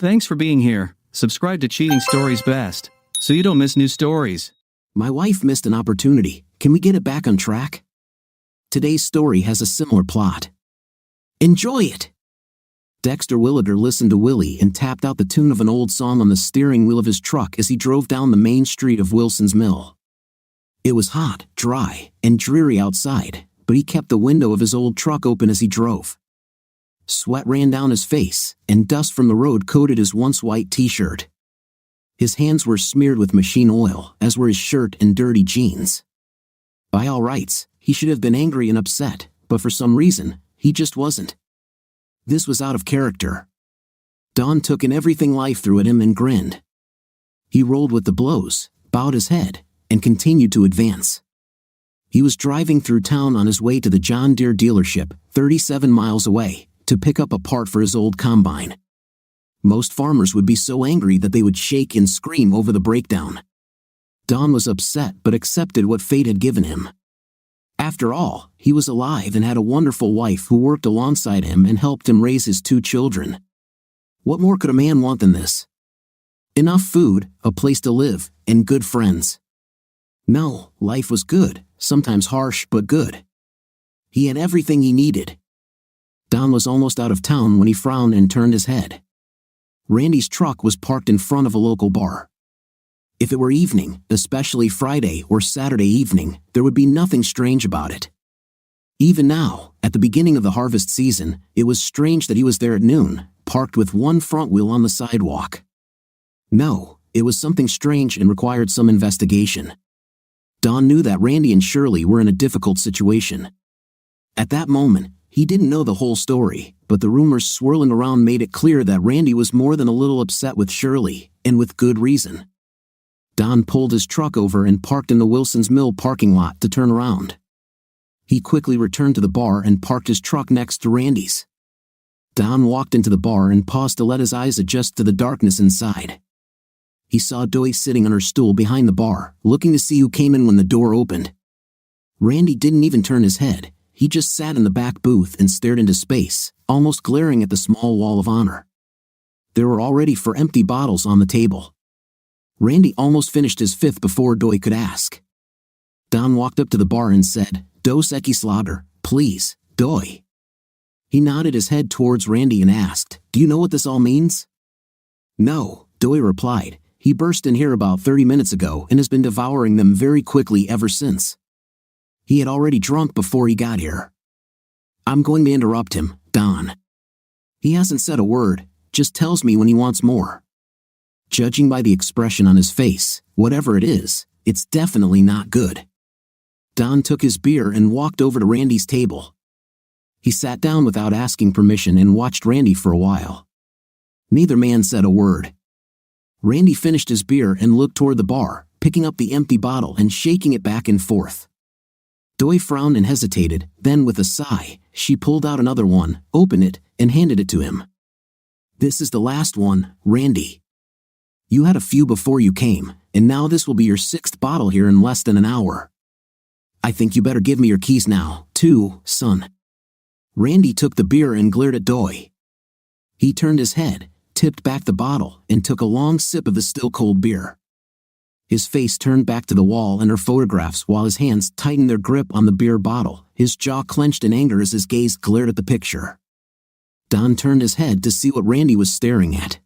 Thanks for being here. Subscribe to Cheating Stories Best, so you don't miss new stories. My wife missed an opportunity. Can we get it back on track? Today's story has a similar plot. Enjoy it! Dexter Williger listened to Willie and tapped out the tune of an old song on the steering wheel of his truck as he drove down the main street of Wilson's Mill. It was hot, dry, and dreary outside, but he kept the window of his old truck open as he drove. Sweat ran down his face, and dust from the road coated his once white t-shirt. His hands were smeared with machine oil, as were his shirt and dirty jeans. By all rights, he should have been angry and upset, but for some reason, he just wasn't. This was out of character. Don took in everything life threw at him and grinned. He rolled with the blows, bowed his head, and continued to advance. He was driving through town on his way to the John Deere dealership, 37 miles away, to pick up a part for his old combine. Most farmers would be so angry that they would shake and scream over the breakdown. Don was upset but accepted what fate had given him. After all, he was alive and had a wonderful wife who worked alongside him and helped him raise his 2 children. What more could a man want than this? Enough food, a place to live, and good friends. No, life was good, sometimes harsh but good. He had everything he needed. Don was almost out of town when he frowned and turned his head. Randy's truck was parked in front of a local bar. If it were evening, especially Friday or Saturday evening, there would be nothing strange about it. Even now, at the beginning of the harvest season, it was strange that he was there at noon, parked with one front wheel on the sidewalk. No, it was something strange and required some investigation. Don knew that Randy and Shirley were in a difficult situation. At that moment, he didn't know the whole story, but the rumors swirling around made it clear that Randy was more than a little upset with Shirley, and with good reason. Don pulled his truck over and parked in the Wilson's Mill parking lot to turn around. He quickly returned to the bar and parked his truck next to Randy's. Don walked into the bar and paused to let his eyes adjust to the darkness inside. He saw Doi sitting on her stool behind the bar, looking to see who came in when the door opened. Randy didn't even turn his head. He just sat in the back booth and stared into space, almost glaring at the small wall of honor. There were already 4 empty bottles on the table. Randy almost finished his 5th before Doi could ask. Don walked up to the bar and said, "Dos Equis Lager, please, Doi." He nodded his head towards Randy and asked, "Do you know what this all means?" "No," Doi replied. "He burst in here about 30 minutes ago and has been devouring them very quickly ever since. He had already drunk before he got here." "I'm going to interrupt him, Don. He hasn't said a word, just tells me when he wants more. Judging by the expression on his face, whatever it is, it's definitely not good." Don took his beer and walked over to Randy's table. He sat down without asking permission and watched Randy for a while. Neither man said a word. Randy finished his beer and looked toward the bar, picking up the empty bottle and shaking it back and forth. Doi frowned and hesitated, then with a sigh, she pulled out another one, opened it, and handed it to him. "This is the last one, Randy. You had a few before you came, and now this will be your 6th bottle here in less than an hour. I think you better give me your keys now, too, son." Randy took the beer and glared at Doi. He turned his head, tipped back the bottle, and took a long sip of the still-cold beer. His face turned back to the wall and her photographs while his hands tightened their grip on the beer bottle, his jaw clenched in anger as his gaze glared at the picture. Don turned his head to see what Randy was staring at.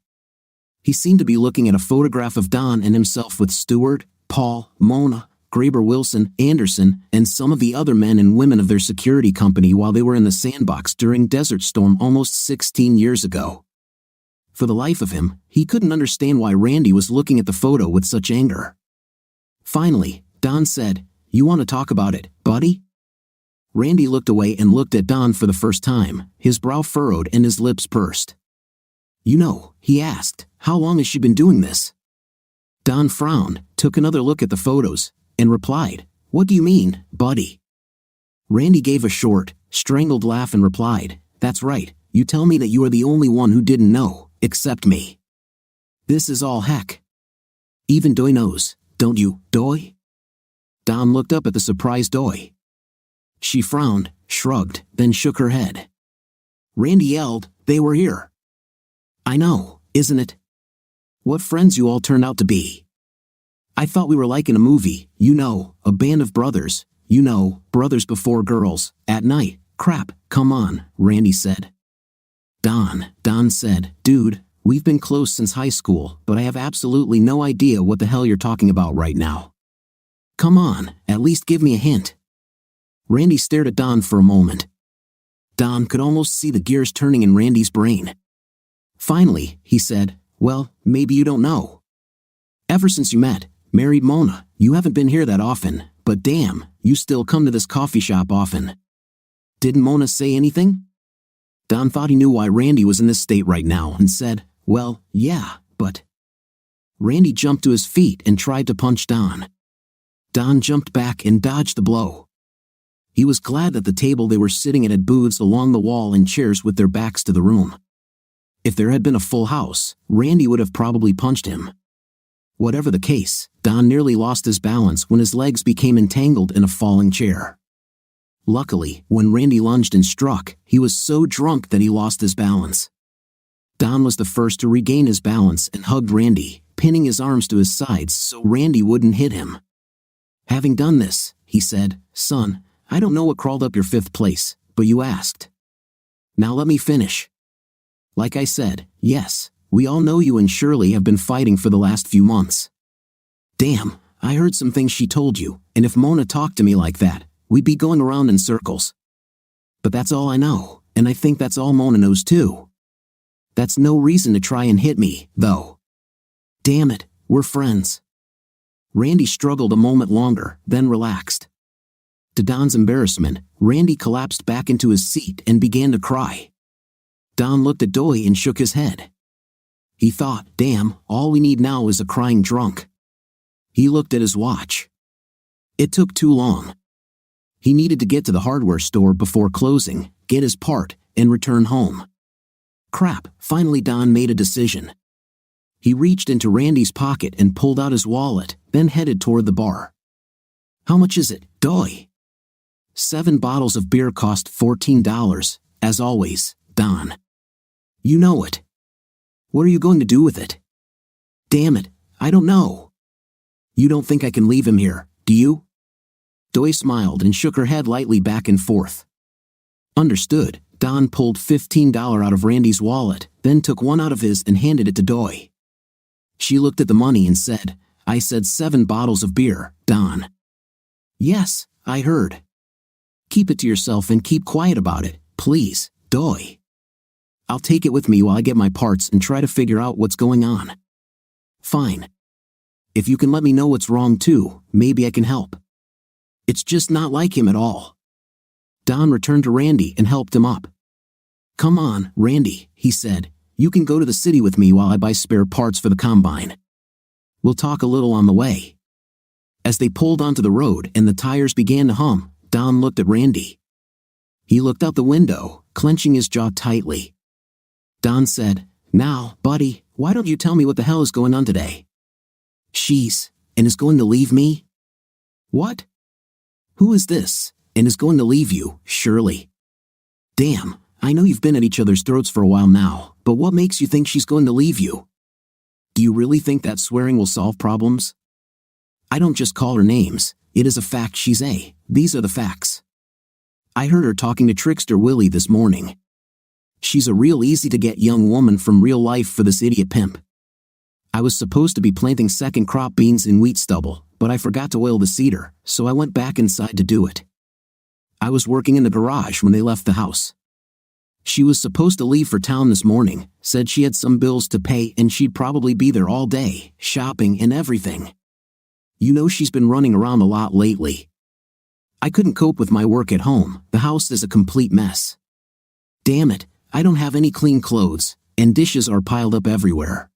He seemed to be looking at a photograph of Don and himself with Stewart, Paul, Mona, Graber Wilson, Anderson, and some of the other men and women of their security company while they were in the sandbox during Desert Storm almost 16 years ago. For the life of him, he couldn't understand why Randy was looking at the photo with such anger. Finally, Don said, "You want to talk about it, buddy?" Randy looked away and looked at Don for the first time, his brow furrowed and his lips pursed. "You know," he asked, "how long has she been doing this?" Don frowned, took another look at the photos, and replied, "What do you mean, buddy?" Randy gave a short, strangled laugh and replied, "That's right, you tell me that you are the only one who didn't know, except me. This is all heck. Even Doi knows, don't you, Doi?" Don looked up at the surprised Doi. She frowned, shrugged, then shook her head. Randy yelled, "They were here." "I know, isn't it? What friends you all turned out to be. I thought we were like in a movie, a band of brothers, brothers before girls, at night. Crap, come on, Randy said. Don said, dude, we've been close since high school, but I have absolutely no idea what the hell you're talking about right now. Come on, at least give me a hint. Randy stared at Don for a moment. Don could almost see the gears turning in Randy's brain. Finally, he said, well, maybe you don't know. Ever since you married Mona, you haven't been here that often, but damn, you still come to this coffee shop often. Didn't Mona say anything? Don thought he knew why Randy was in this state right now and said, well, yeah, but... Randy jumped to his feet and tried to punch Don. Don jumped back and dodged the blow. He was glad that the table they were sitting at had booths along the wall and chairs with their backs to the room. If there had been a full house, Randy would have probably punched him. Whatever the case, Don nearly lost his balance when his legs became entangled in a falling chair. Luckily, when Randy lunged and struck, he was so drunk that he lost his balance. Don was the first to regain his balance and hugged Randy, pinning his arms to his sides so Randy wouldn't hit him. Having done this, he said, son, I don't know what crawled up your fifth place, but you asked. Now let me finish. Like I said, yes, we all know you and Shirley have been fighting for the last few months. Damn, I heard some things she told you, and if Mona talked to me like that, we'd be going around in circles. But that's all I know, and I think that's all Mona knows too. That's no reason to try and hit me, though. Damn it, we're friends. Randy struggled a moment longer, then relaxed. To Don's embarrassment, Randy collapsed back into his seat and began to cry. Don looked at Doy and shook his head. He thought, damn, all we need now is a crying drunk. He looked at his watch. It took too long. He needed to get to the hardware store before closing, get his part, and return home. Crap, finally Don made a decision. He reached into Randy's pocket and pulled out his wallet, then headed toward the bar. How much is it, Doy? 7 bottles of beer cost $14, as always, Don. You know it. What are you going to do with it? Damn it, I don't know. You don't think I can leave him here, do you? Doy smiled and shook her head lightly back and forth. Understood. Don pulled $15 out of Randy's wallet, then took one out of his and handed it to Doy. She looked at the money and said, I said 7 bottles of beer, Don. Yes, I heard. Keep it to yourself and keep quiet about it, please, Doy. I'll take it with me while I get my parts and try to figure out what's going on. Fine. If you can let me know what's wrong too, maybe I can help. It's just not like him at all. Don returned to Randy and helped him up. Come on, Randy, he said. You can go to the city with me while I buy spare parts for the combine. We'll talk a little on the way. As they pulled onto the road and the tires began to hum, Don looked at Randy. He looked out the window, clenching his jaw tightly. Don said, now, buddy, why don't you tell me what the hell is going on today? She's, and is going to leave me? What? Who is this, and is going to leave you, Shirley? Damn, I know you've been at each other's throats for a while now, but what makes you think she's going to leave you? Do you really think that swearing will solve problems? I don't just call her names, it is a fact she's a, these are the facts. I heard her talking to Trickster Willie this morning. She's a real easy-to-get young woman from real life for this idiot pimp. I was supposed to be planting second crop beans in wheat stubble, but I forgot to oil the seeder, so I went back inside to do it. I was working in the garage when they left the house. She was supposed to leave for town this morning, said she had some bills to pay and she'd probably be there all day, shopping and everything. You know she's been running around a lot lately. I couldn't cope with my work at home, the house is a complete mess. Damn it, I don't have any clean clothes, and dishes are piled up everywhere.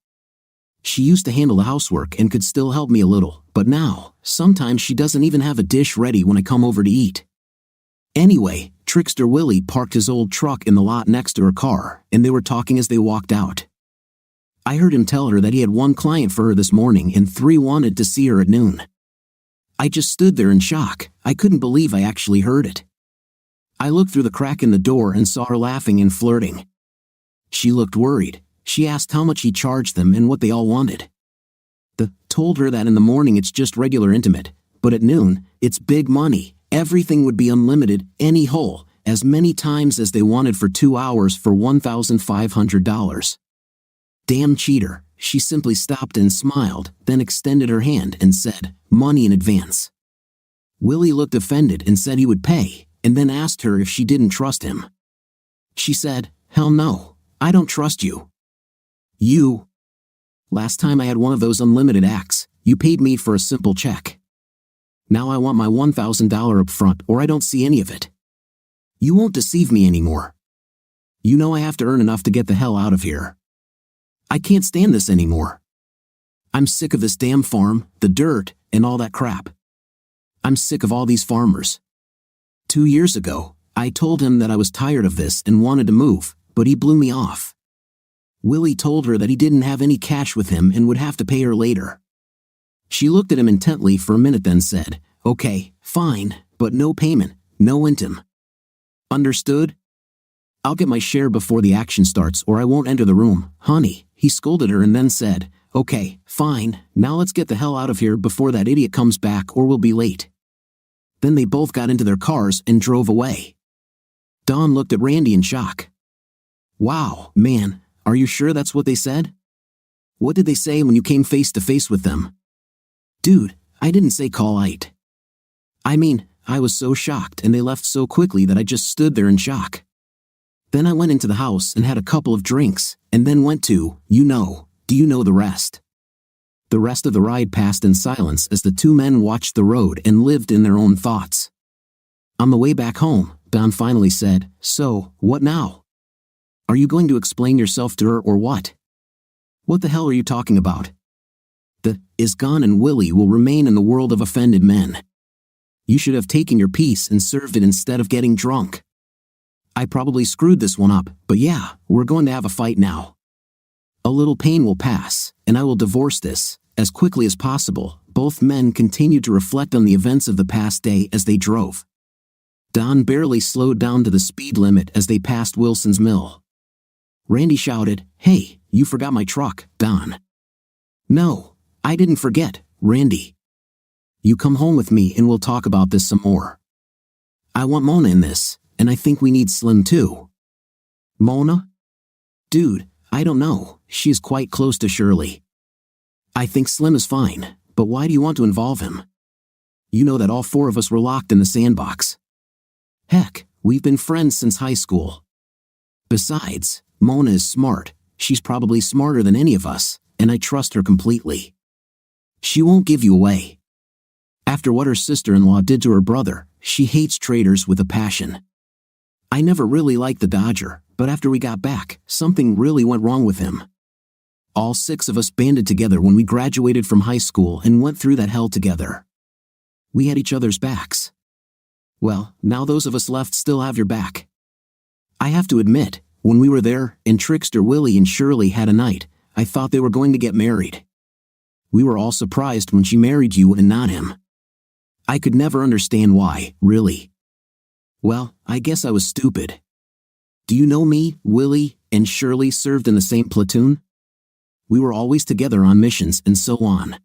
She used to handle the housework and could still help me a little, but now, sometimes she doesn't even have a dish ready when I come over to eat. Anyway, Trickster Willie parked his old truck in the lot next to her car, and they were talking as they walked out. I heard him tell her that he had 1 client for her this morning and 3 wanted to see her at noon. I just stood there in shock, I couldn't believe I actually heard it. I looked through the crack in the door and saw her laughing and flirting. She looked worried. She asked how much he charged them and what they all wanted. The told her that in the morning it's just regular intimate, but at noon, it's big money. Everything would be unlimited, any hole, as many times as they wanted for 2 hours for $1,500. Damn cheater, she simply stopped and smiled, then extended her hand and said, money in advance. Willie looked offended and said he would pay, and then asked her if she didn't trust him. She said, hell no, I don't trust you. You. Last time I had one of those unlimited acts, you paid me for a simple check. Now I want my $1,000 up front or I don't see any of it. You won't deceive me anymore. You know I have to earn enough to get the hell out of here. I can't stand this anymore. I'm sick of this damn farm, the dirt, and all that crap. I'm sick of all these farmers. 2 years ago, I told him that I was tired of this and wanted to move, but he blew me off. Willie told her that he didn't have any cash with him and would have to pay her later. She looked at him intently for a minute then said, okay, fine, but no payment, no intim. Understood? I'll get my share before the action starts or I won't enter the room, honey, he scolded her and then said, okay, fine, now let's get the hell out of here before that idiot comes back or we'll be late. Then they both got into their cars and drove away. Dawn looked at Randy in shock. Wow, man, are you sure that's what they said? What did they say when you came face to face with them? Dude, I didn't say call it. I mean, I was so shocked and they left so quickly that I just stood there in shock. Then I went into the house and had a couple of drinks, and then went to, do you know the rest? The rest of the ride passed in silence as the two men watched the road and lived in their own thoughts. On the way back home, Don finally said, so, what now? Are you going to explain yourself to her or what? What the hell are you talking about? The is gone and Willie will remain in the world of offended men. You should have taken your piece and served it instead of getting drunk. I probably screwed this one up, but yeah, we're going to have a fight now. A little pain will pass, and I will divorce this, as quickly as possible. Both men continued to reflect on the events of the past day as they drove. Don barely slowed down to the speed limit as they passed Wilson's Mill. Randy shouted, hey, you forgot my truck, Don. No, I didn't forget, Randy. You come home with me and we'll talk about this some more. I want Mona in this, and I think we need Slim too. Mona? Dude, I don't know, she's quite close to Shirley. I think Slim is fine, but why do you want to involve him? You know that all four of us were locked in the sandbox. Heck, we've been friends since high school. Besides, Mona is smart, she's probably smarter than any of us, and I trust her completely. She won't give you away. After what her sister-in-law did to her brother, she hates traitors with a passion. I never really liked the Dodger, but after we got back, something really went wrong with him. All 6 of us banded together when we graduated from high school and went through that hell together. We had each other's backs. Well, now those of us left still have your back. I have to admit, when we were there, and Trickster Willie and Shirley had a night, I thought they were going to get married. We were all surprised when she married you and not him. I could never understand why, really. Well, I guess I was stupid. Do you know me, Willie, and Shirley served in the same platoon? We were always together on missions and so on.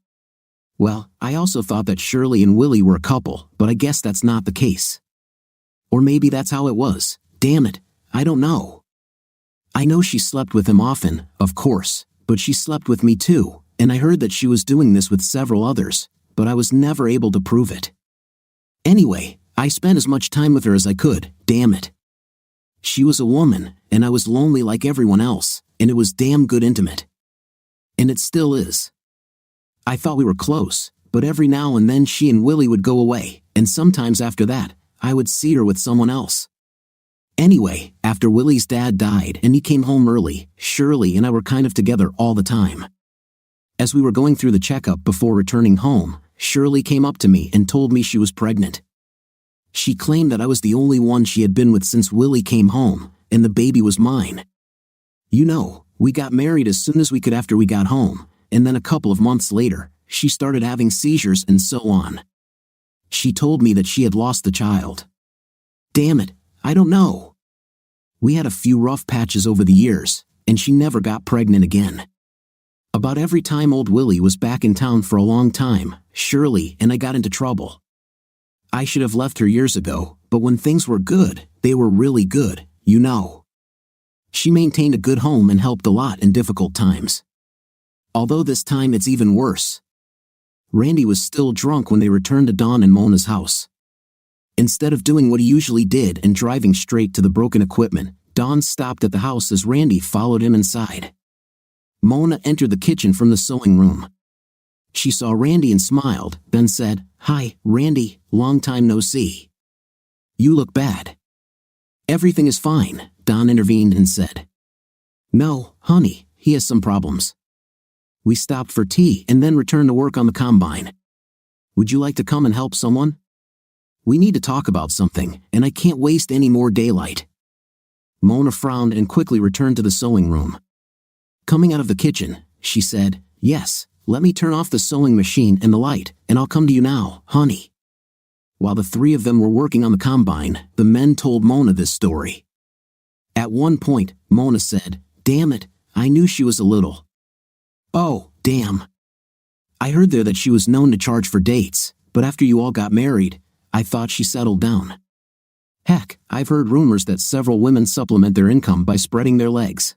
Well, I also thought that Shirley and Willie were a couple, but I guess that's not the case. Or maybe that's how it was, damn it, I don't know. I know she slept with him often, of course, but she slept with me too, and I heard that she was doing this with several others, but I was never able to prove it. Anyway, I spent as much time with her as I could, damn it. She was a woman, and I was lonely like everyone else, and it was damn good intimate. And it still is. I thought we were close, but every now and then she and Willie would go away, and sometimes after that, I would see her with someone else. Anyway, after Willie's dad died and he came home early, Shirley and I were kind of together all the time. As we were going through the checkup before returning home, Shirley came up to me and told me she was pregnant. She claimed that I was the only one she had been with since Willie came home, and the baby was mine. You know, we got married as soon as we could after we got home, and then a couple of months later, she started having seizures and so on. She told me that she had lost the child. Damn it, I don't know. We had a few rough patches over the years, and she never got pregnant again. About every time old Willie was back in town for a long time, Shirley and I got into trouble. I should have left her years ago, but when things were good, they were really good, you know. She maintained a good home and helped a lot in difficult times. Although this time it's even worse. Randy was still drunk when they returned to Dawn and Mona's house. Instead of doing what he usually did and driving straight to the broken equipment, Dawn stopped at the house as Randy followed him inside. Mona entered the kitchen from the sewing room. She saw Randy and smiled, then said, "Hi, Randy, long time no see. You look bad." "Everything is fine," Dawn intervened and said. "No, honey, he has some problems. We stopped for tea and then returned to work on the combine. Would you like to come and help someone? We need to talk about something, and I can't waste any more daylight." Mona frowned and quickly returned to the sewing room. Coming out of the kitchen, she said, "Yes, let me turn off the sewing machine and the light, and I'll come to you now, honey." While the three of them were working on the combine, the men told Mona this story. At one point, Mona said, "Damn it, I knew she was a little. Oh, damn. I heard there that she was known to charge for dates, but after you all got married, I thought she settled down. Heck, I've heard rumors that several women supplement their income by spreading their legs.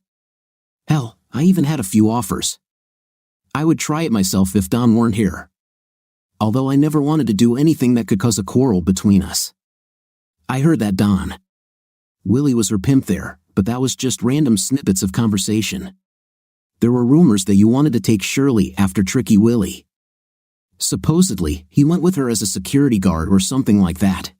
Hell, I even had a few offers. I would try it myself if Dawn weren't here. Although I never wanted to do anything that could cause a quarrel between us." I heard that, Dawn. Willie was her pimp there, but that was just random snippets of conversation. There were rumors that you wanted to take Shirley after Tricky Willie. Supposedly, he went with her as a security guard or something like that.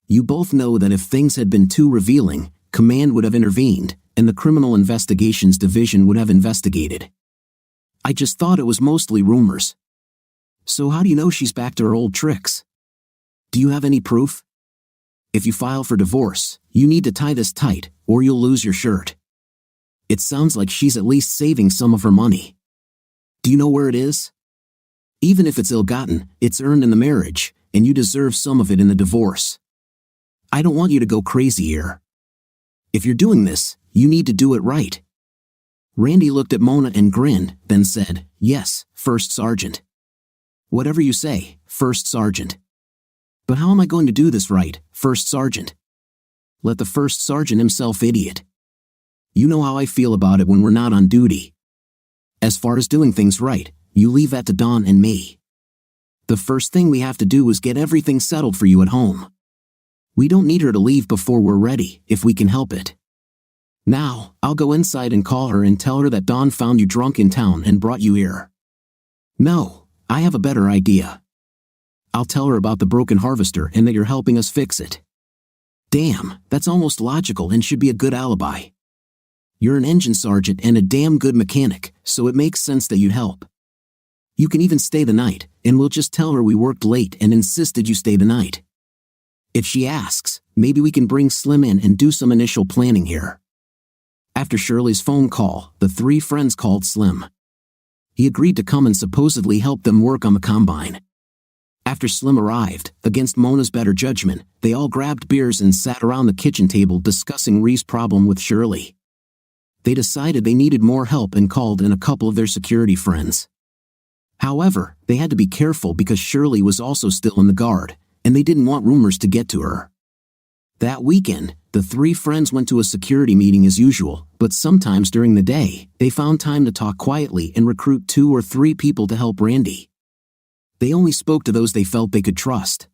You both know that if things had been too revealing, Command would have intervened, and the Criminal Investigations Division would have investigated. I just thought it was mostly rumors. So how do you know she's back to her old tricks? Do you have any proof? If you file for divorce, you need to tie this tight, or you'll lose your shirt. It sounds like she's at least saving some of her money. Do you know where it is? Even if it's ill-gotten, it's earned in the marriage, and you deserve some of it in the divorce. I don't want you to go crazy here. If you're doing this, you need to do it right." Randy looked at Mona and grinned, then said, "Yes, First Sergeant." "Whatever you say, First Sergeant." "But how am I going to do this right, First Sergeant?" "Let the First Sergeant himself, idiot. You know how I feel about it when we're not on duty. As far as doing things right, you leave that to Dawn and me. The first thing we have to do is get everything settled for you at home. We don't need her to leave before we're ready, if we can help it. Now, I'll go inside and call her and tell her that Dawn found you drunk in town and brought you here." "No, I have a better idea. I'll tell her about the broken harvester and that you're helping us fix it." "Damn, that's almost logical and should be a good alibi. You're an engine sergeant and a damn good mechanic, so it makes sense that you'd help. You can even stay the night, and we'll just tell her we worked late and insisted you stay the night. If she asks, maybe we can bring Slim in and do some initial planning here." After Shirley's phone call, the three friends called Slim. He agreed to come and supposedly help them work on the combine. After Slim arrived, against Mona's better judgment, they all grabbed beers and sat around the kitchen table discussing Ree's problem with Shirley. They decided they needed more help and called in a couple of their security friends. However, they had to be careful because Shirley was also still in the guard, and they didn't want rumors to get to her. That weekend, the three friends went to a security meeting as usual, but sometimes during the day, they found time to talk quietly and recruit 2 or 3 people to help Randy. They only spoke to those they felt they could trust.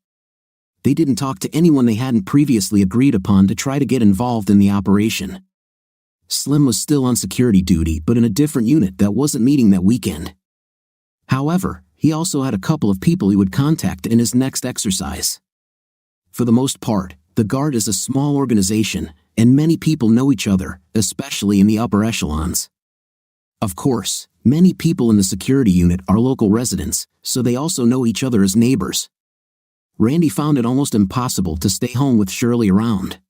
They didn't talk to anyone they hadn't previously agreed upon to try to get involved in the operation. Slim was still on security duty but in a different unit that wasn't meeting that weekend. However, he also had a couple of people he would contact in his next exercise. For the most part, the Guard is a small organization, and many people know each other, especially in the upper echelons. Of course, many people in the security unit are local residents, so they also know each other as neighbors. Randy found it almost impossible to stay home with Shirley around.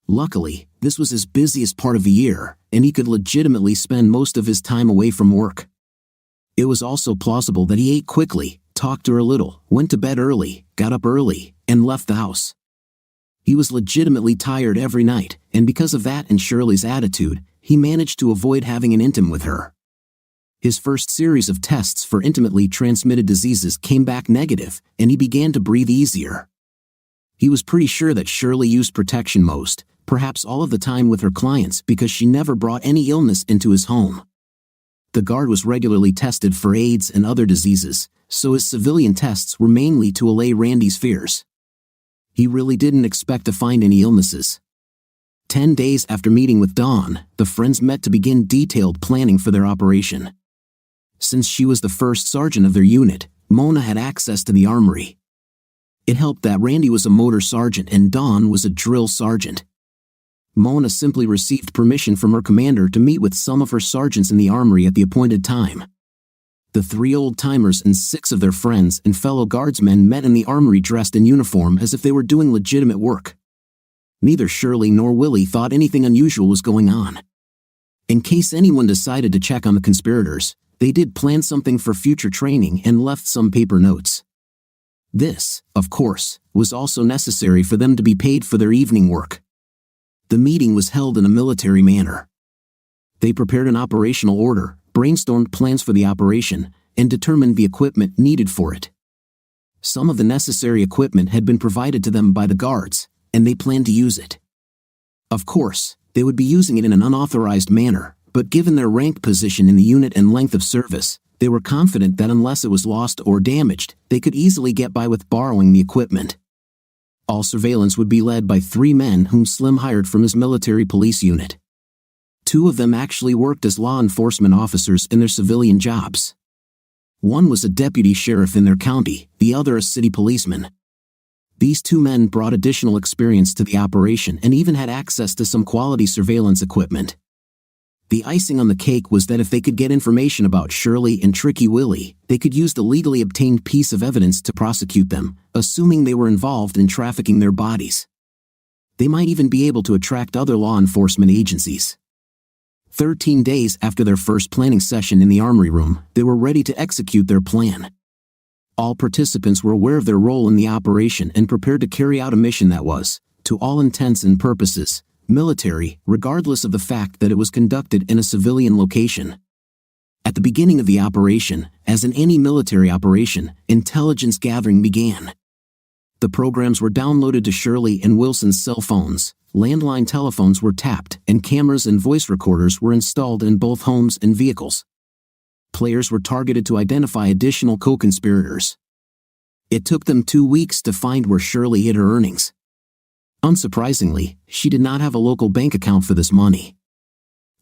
Luckily, this was his busiest part of the year, and he could legitimately spend most of his time away from work. It was also plausible that he ate quickly, talked to her a little, went to bed early, got up early, and left the house. He was legitimately tired every night, and because of that and Shirley's attitude, he managed to avoid having an intim with her. His first series of tests for intimately transmitted diseases came back negative, and he began to breathe easier. He was pretty sure that Shirley used protection most, perhaps all of the time with her clients, because she never brought any illness into his home. The guard was regularly tested for AIDS and other diseases, so his civilian tests were mainly to allay Randy's fears. He really didn't expect to find any illnesses. 10 days after meeting with Dawn, the friends met to begin detailed planning for their operation. Since she was the first sergeant of their unit, Mona had access to the armory. It helped that Randy was a motor sergeant and Dawn was a drill sergeant. Mona simply received permission from her commander to meet with some of her sergeants in the armory at the appointed time. The 3 old-timers and 6 of their friends and fellow guardsmen met in the armory dressed in uniform as if they were doing legitimate work. Neither Shirley nor Willie thought anything unusual was going on. In case anyone decided to check on the conspirators, they did plan something for future training and left some paper notes. This, of course, was also necessary for them to be paid for their evening work. The meeting was held in a military manner. They prepared an operational order, brainstormed plans for the operation, and determined the equipment needed for it. Some of the necessary equipment had been provided to them by the guards, and they planned to use it. Of course, they would be using it in an unauthorized manner, but given their rank position in the unit and length of service, they were confident that unless it was lost or damaged, they could easily get by with borrowing the equipment. All surveillance would be led by 3 men whom Slim hired from his military police unit. 2 of them actually worked as law enforcement officers in their civilian jobs. One was a deputy sheriff in their county, the other a city policeman. These 2 men brought additional experience to the operation and even had access to some quality surveillance equipment. The icing on the cake was that if they could get information about Shirley and Tricky Willie, they could use the legally obtained piece of evidence to prosecute them, assuming they were involved in trafficking their bodies. They might even be able to attract other law enforcement agencies. 13 days after their first planning session in the armory room, they were ready to execute their plan. All participants were aware of their role in the operation and prepared to carry out a mission that was, to all intents and purposes, military, regardless of the fact that it was conducted in a civilian location. At the beginning of the operation, as in any military operation, intelligence gathering began. The programs were downloaded to Shirley and Wilson's cell phones, landline telephones were tapped, and cameras and voice recorders were installed in both homes and vehicles. Players were targeted to identify additional co-conspirators. It took them 2 weeks to find where Shirley hid her earnings. Unsurprisingly, she did not have a local bank account for this money.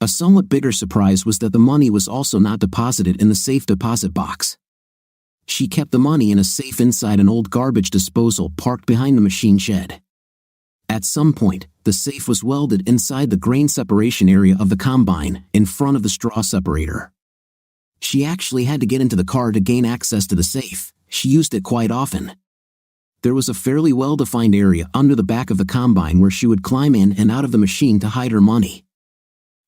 A somewhat bigger surprise was that the money was also not deposited in the safe deposit box. She kept the money in a safe inside an old garbage disposal parked behind the machine shed. At some point, the safe was welded inside the grain separation area of the combine, in front of the straw separator. She actually had to get into the car to gain access to the safe. She used it quite often. There was a fairly well-defined area under the back of the combine where she would climb in and out of the machine to hide her money.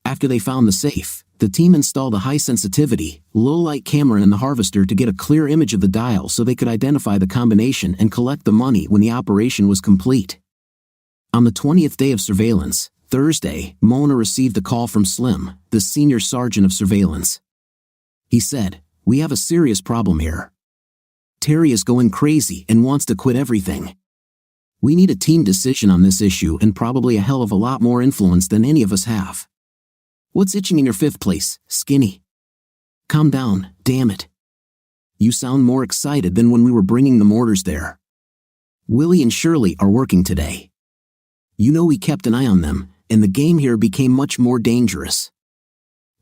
After they found the safe, the team installed a high-sensitivity, low-light camera in the harvester to get a clear image of the dial so they could identify the combination and collect the money when the operation was complete. On the 20th day of surveillance, Thursday, Mona received a call from Slim, the senior sergeant of surveillance. He said, "We have a serious problem here. Terry is going crazy and wants to quit everything. We need a team decision on this issue and probably a hell of a lot more influence than any of us have. What's itching in your 5th place, Skinny? Calm down, damn it. You sound more excited than when we were bringing the mortars there. Willie and Shirley are working today. You know we kept an eye on them, and the game here became much more dangerous."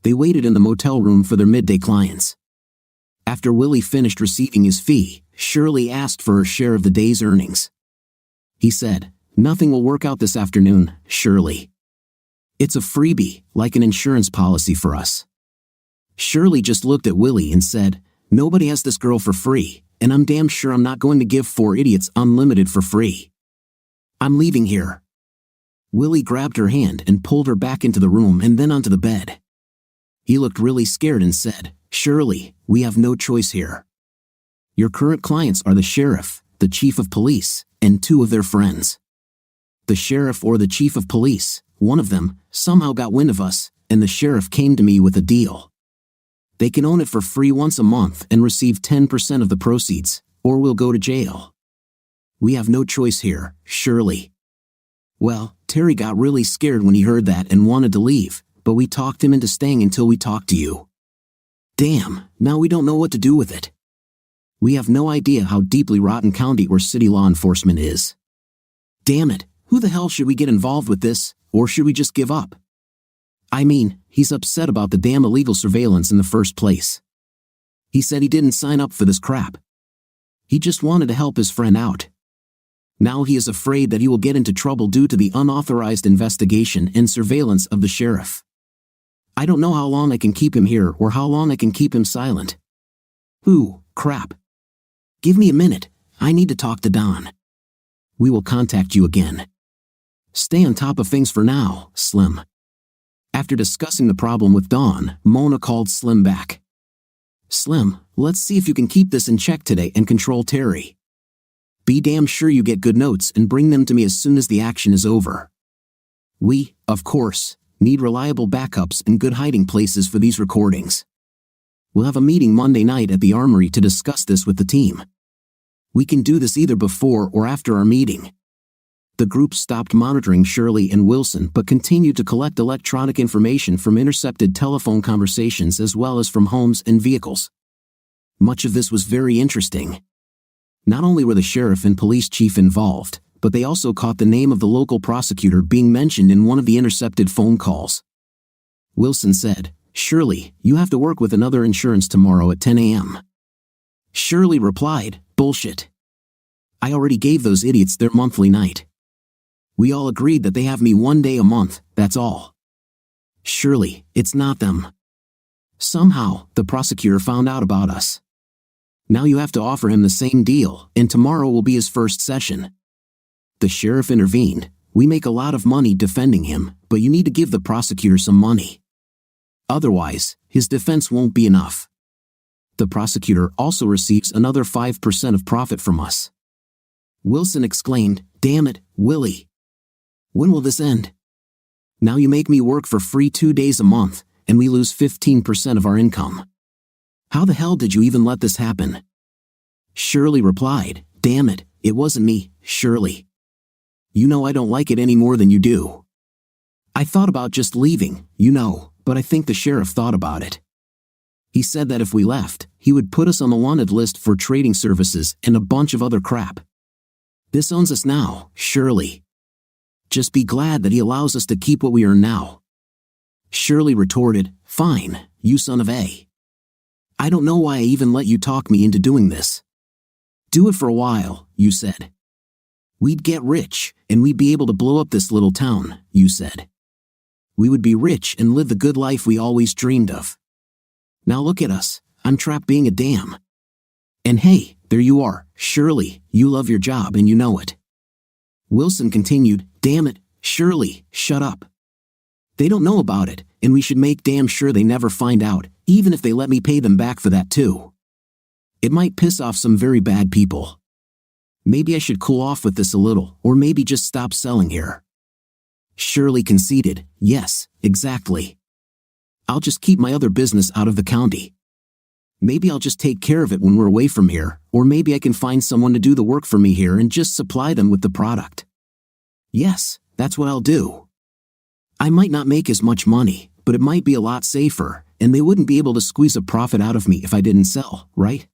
They waited in the motel room for their midday clients. After Willie finished receiving his fee, Shirley asked for her share of the day's earnings. He said, "Nothing will work out this afternoon, Shirley. It's a freebie, like an insurance policy for us." Shirley just looked at Willie and said, "Nobody has this girl for free, and I'm damn sure I'm not going to give 4 idiots unlimited for free. I'm leaving here." Willie grabbed her hand and pulled her back into the room and then onto the bed. He looked really scared and said, "Shirley, we have no choice here. Your current clients are the sheriff, the chief of police, and 2 of their friends. The sheriff or the chief of police, one of them, somehow got wind of us, and the sheriff came to me with a deal. They can own it for free once a month and receive 10% of the proceeds, or we'll go to jail. We have no choice here, Shirley. Well, Terry got really scared when he heard that and wanted to leave, but we talked him into staying until we talked to you. Damn, now we don't know what to do with it. We have no idea how deeply rotten county or city law enforcement is. Damn it, who the hell should we get involved with this, or should we just give up? I mean, he's upset about the damn illegal surveillance in the first place. He said he didn't sign up for this crap. He just wanted to help his friend out. Now he is afraid that he will get into trouble due to the unauthorized investigation and surveillance of the sheriff. I don't know how long I can keep him here or how long I can keep him silent. Ooh, crap. Give me a minute, I need to talk to Don. We will contact you again. Stay on top of things for now, Slim. After discussing the problem with Dawn, Mona called Slim back. Slim, let's see if you can keep this in check today and control Terry. Be damn sure you get good notes and bring them to me as soon as the action is over. We, of course, need reliable backups and good hiding places for these recordings. We'll have a meeting Monday night at the Armory to discuss this with the team. We can do this either before or after our meeting. The group stopped monitoring Shirley and Wilson but continued to collect electronic information from intercepted telephone conversations as well as from homes and vehicles. Much of this was very interesting. Not only were the sheriff and police chief involved, but they also caught the name of the local prosecutor being mentioned in one of the intercepted phone calls. Wilson said, Shirley, you have to work with another insurance tomorrow at 10 a.m. Shirley replied, bullshit. I already gave those idiots their monthly night. We all agreed that they have me 1 day a month, that's all. Shirley, it's not them. Somehow, the prosecutor found out about us. Now you have to offer him the same deal, and tomorrow will be his first session. The sheriff intervened. We make a lot of money defending him, but you need to give the prosecutor some money. Otherwise, his defense won't be enough. The prosecutor also receives another 5% of profit from us. Wilson exclaimed, damn it, Willie. When will this end? Now you make me work for free 2 days a month, and we lose 15% of our income. How the hell did you even let this happen? Shirley replied, damn it, it wasn't me, Shirley. You know I don't like it any more than you do. I thought about just leaving, but I think the sheriff thought about it. He said that if we left, he would put us on the wanted list for trading services and a bunch of other crap. This owns us now, Shirley. Just be glad that he allows us to keep what we earn now. Shirley retorted, fine, you son of a. I don't know why I even let you talk me into doing this. Do it for a while, you said. We'd get rich, and we'd be able to blow up this little town, you said. We would be rich and live the good life we always dreamed of. Now look at us, I'm trapped being a dam. And hey, there you are, Shirley, you love your job and you know it. Wilson continued, damn it, Shirley, shut up. They don't know about it, and we should make damn sure they never find out, even if they let me pay them back for that too. It might piss off some very bad people. Maybe I should cool off with this a little, or maybe just stop selling here. Shirley conceded, yes, exactly. I'll just keep my other business out of the county. Maybe I'll just take care of it when we're away from here, or maybe I can find someone to do the work for me here and just supply them with the product. Yes, that's what I'll do. I might not make as much money, but it might be a lot safer, and they wouldn't be able to squeeze a profit out of me if I didn't sell, right?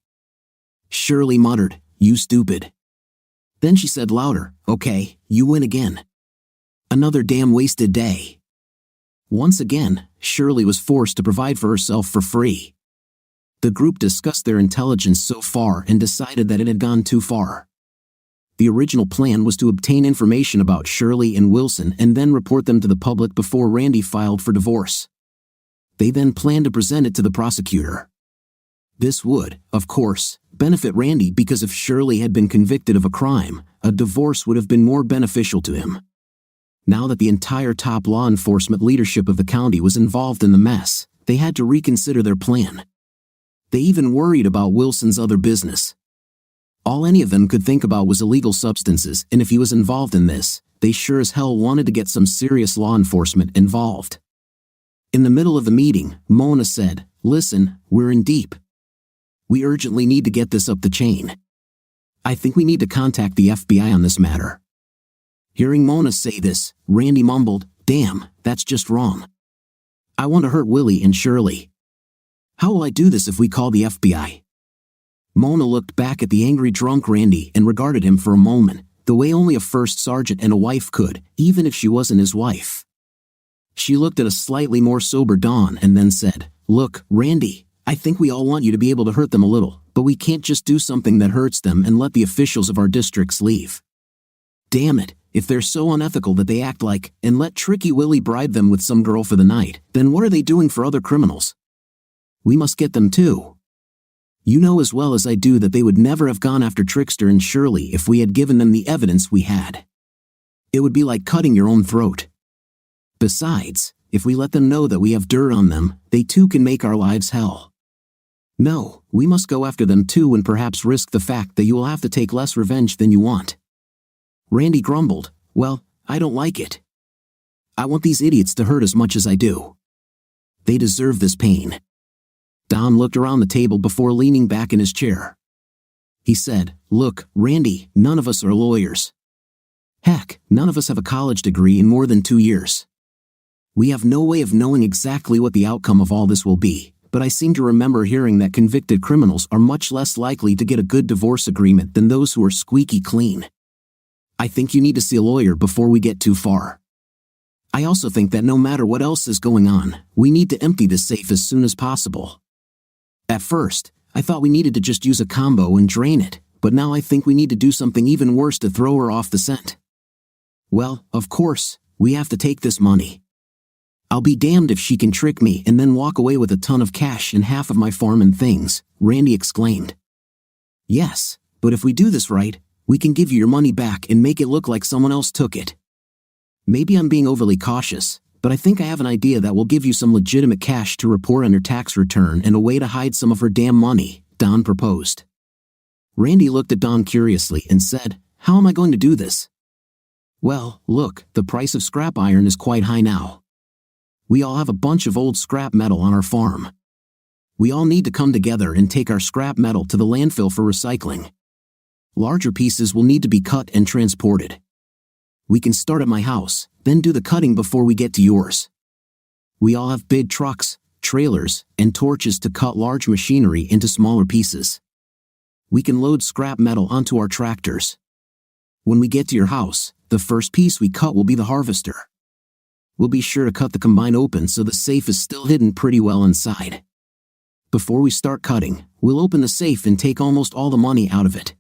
Shirley muttered, you stupid. Then she said louder, okay, you win again. Another damn wasted day. Once again, Shirley was forced to provide for herself for free. The group discussed their intelligence so far and decided that it had gone too far. The original plan was to obtain information about Shirley and Wilson and then report them to the public before Randy filed for divorce. They then planned to present it to the prosecutor. This would, of course, benefit Randy because if Shirley had been convicted of a crime, a divorce would have been more beneficial to him. Now that the entire top law enforcement leadership of the county was involved in the mess, they had to reconsider their plan. They even worried about Wilson's other business. All any of them could think about was illegal substances, and if he was involved in this, they sure as hell wanted to get some serious law enforcement involved. In the middle of the meeting, Mona said, "Listen, we're in deep. We urgently need to get this up the chain. I think we need to contact the FBI on this matter." Hearing Mona say this, Randy mumbled, "Damn, that's just wrong. I want to hurt Willie and Shirley. How will I do this if we call the FBI?" Mona looked back at the angry drunk Randy and regarded him for a moment, the way only a first sergeant and a wife could, even if she wasn't his wife. She looked at a slightly more sober Don and then said, "Look, Randy, I think we all want you to be able to hurt them a little, but we can't just do something that hurts them and let the officials of our districts leave. Damn it, if they're so unethical that they act like, and let Tricky Willie bribe them with some girl for the night, then what are they doing for other criminals? We must get them too. You know as well as I do that they would never have gone after Trickster and Shirley if we had given them the evidence we had. It would be like cutting your own throat. Besides, if we let them know that we have dirt on them, they too can make our lives hell. No, we must go after them too and perhaps risk the fact that you will have to take less revenge than you want." Randy grumbled, "Well, I don't like it. I want these idiots to hurt as much as I do. They deserve this pain." Don looked around the table before leaning back in his chair. He said, "Look, Randy, none of us are lawyers. Heck, none of us have a college degree in more than 2 years. We have no way of knowing exactly what the outcome of all this will be, but I seem to remember hearing that convicted criminals are much less likely to get a good divorce agreement than those who are squeaky clean. I think you need to see a lawyer before we get too far. I also think that no matter what else is going on, we need to empty this safe as soon as possible. At first, I thought we needed to just use a combo and drain it, but now I think we need to do something even worse to throw her off the scent. Well, of course, we have to take this money. I'll be damned if she can trick me and then walk away with a ton of cash and half of my farm and things," Randy exclaimed. "Yes, but if we do this right, we can give you your money back and make it look like someone else took it. Maybe I'm being overly cautious, but I think I have an idea that will give you some legitimate cash to report on your tax return and a way to hide some of her damn money," Don proposed. Randy looked at Don curiously and said, "How am I going to do this?" "Well, look, the price of scrap iron is quite high now. We all have a bunch of old scrap metal on our farm. We all need to come together and take our scrap metal to the landfill for recycling. Larger pieces will need to be cut and transported. We can start at my house, then do the cutting before we get to yours. We all have big trucks, trailers, and torches to cut large machinery into smaller pieces. We can load scrap metal onto our tractors. When we get to your house, the first piece we cut will be the harvester. We'll be sure to cut the combine open so the safe is still hidden pretty well inside. Before we start cutting, we'll open the safe and take almost all the money out of it.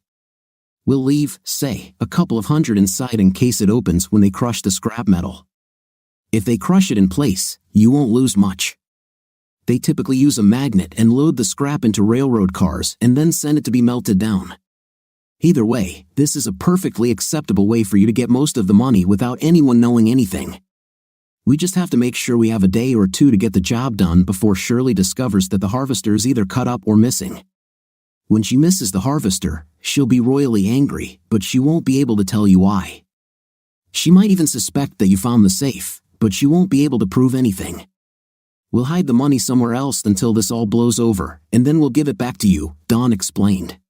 We'll leave, say, a couple of hundred inside in case it opens when they crush the scrap metal. If they crush it in place, you won't lose much. They typically use a magnet and load the scrap into railroad cars and then send it to be melted down. Either way, this is a perfectly acceptable way for you to get most of the money without anyone knowing anything. We just have to make sure we have a day or two to get the job done before Shirley discovers that the harvester is either cut up or missing. When she misses the harvester, she'll be royally angry, but she won't be able to tell you why. She might even suspect that you found the safe, but she won't be able to prove anything. We'll hide the money somewhere else until this all blows over, and then we'll give it back to you," Don explained.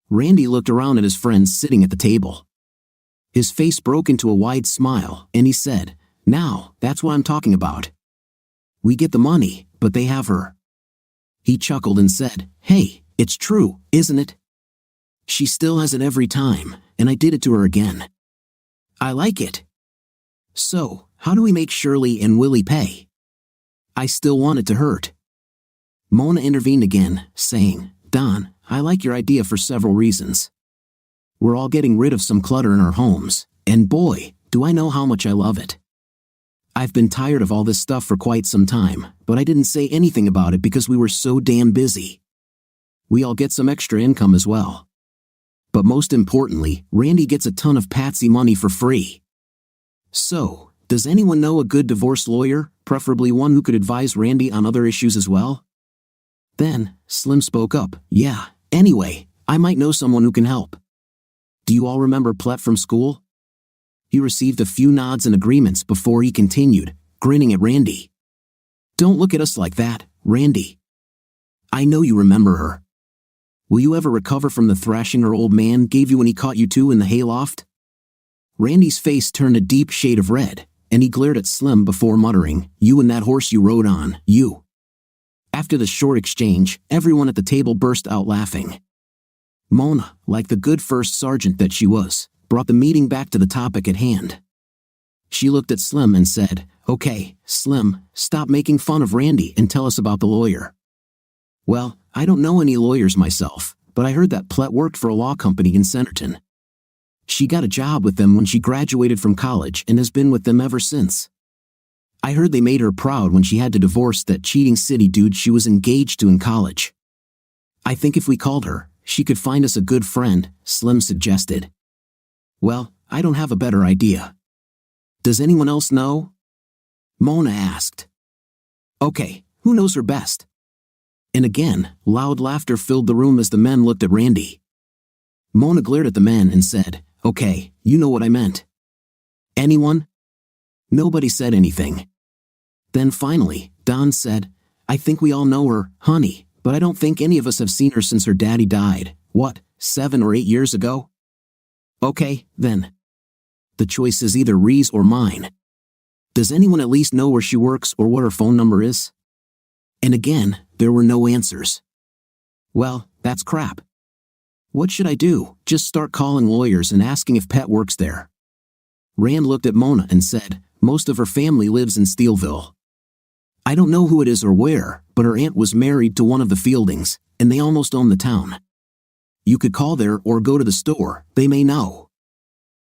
Randy looked around at his friends sitting at the table. His face broke into a wide smile, and he said, "Now, that's what I'm talking about. We get the money, but they have her." He chuckled and said, "Hey, it's true, isn't it? She still has it every time, and I did it to her again. I like it. So, how do we make Shirley and Willie pay? I still want it to hurt." Mona intervened again, saying, "Don, I like your idea for several reasons. We're all getting rid of some clutter in our homes, and boy, do I know how much I love it. I've been tired of all this stuff for quite some time, but I didn't say anything about it because we were so damn busy. We all get some extra income as well. But most importantly, Randy gets a ton of patsy money for free. So, does anyone know a good divorce lawyer, preferably one who could advise Randy on other issues as well?" Then, Slim spoke up, "Yeah, anyway, I might know someone who can help. Do you all remember Plet from school? He received a few nods and agreements before he continued, grinning at Randy. "Don't look at us like that, Randy. I know you remember her. Will you ever recover from the thrashing her old man gave you when he caught you two in the hayloft?" Randy's face turned a deep shade of red, and he glared at Slim before muttering, "You and that horse you rode on, you." After the short exchange, everyone at the table burst out laughing. Mona, like the good first sergeant that she was, brought the meeting back to the topic at hand. She looked at Slim and said, "Okay, Slim, stop making fun of Randy and tell us about the lawyer." "Well, I don't know any lawyers myself, but I heard that Plett worked for a law company in Centerton. She got a job with them when she graduated from college and has been with them ever since. I heard they made her proud when she had to divorce that cheating city dude she was engaged to in college. I think if we called her, she could find us a good friend," Slim suggested. "Well, I don't have a better idea. Does anyone else know?" Mona asked. "Okay, who knows her best?" And again, loud laughter filled the room as the men looked at Randy. Mona glared at the men and said, "Okay, you know what I meant. Anyone?" Nobody said anything. Then finally, Don said, "I think we all know her, honey, but I don't think any of us have seen her since her daddy died, 7 or 8 years ago?" "Okay, then. The choice is either Ree's or mine. Does anyone at least know where she works or what her phone number is?" And again, there were no answers. "Well, that's crap. What should I do? Just start calling lawyers and asking if Pet works there?" Rand looked at Mona and said, "Most of her family lives in Steelville. I don't know who it is or where, but her aunt was married to one of the Fieldings, and they almost own the town. You could call there or go to the store, they may know."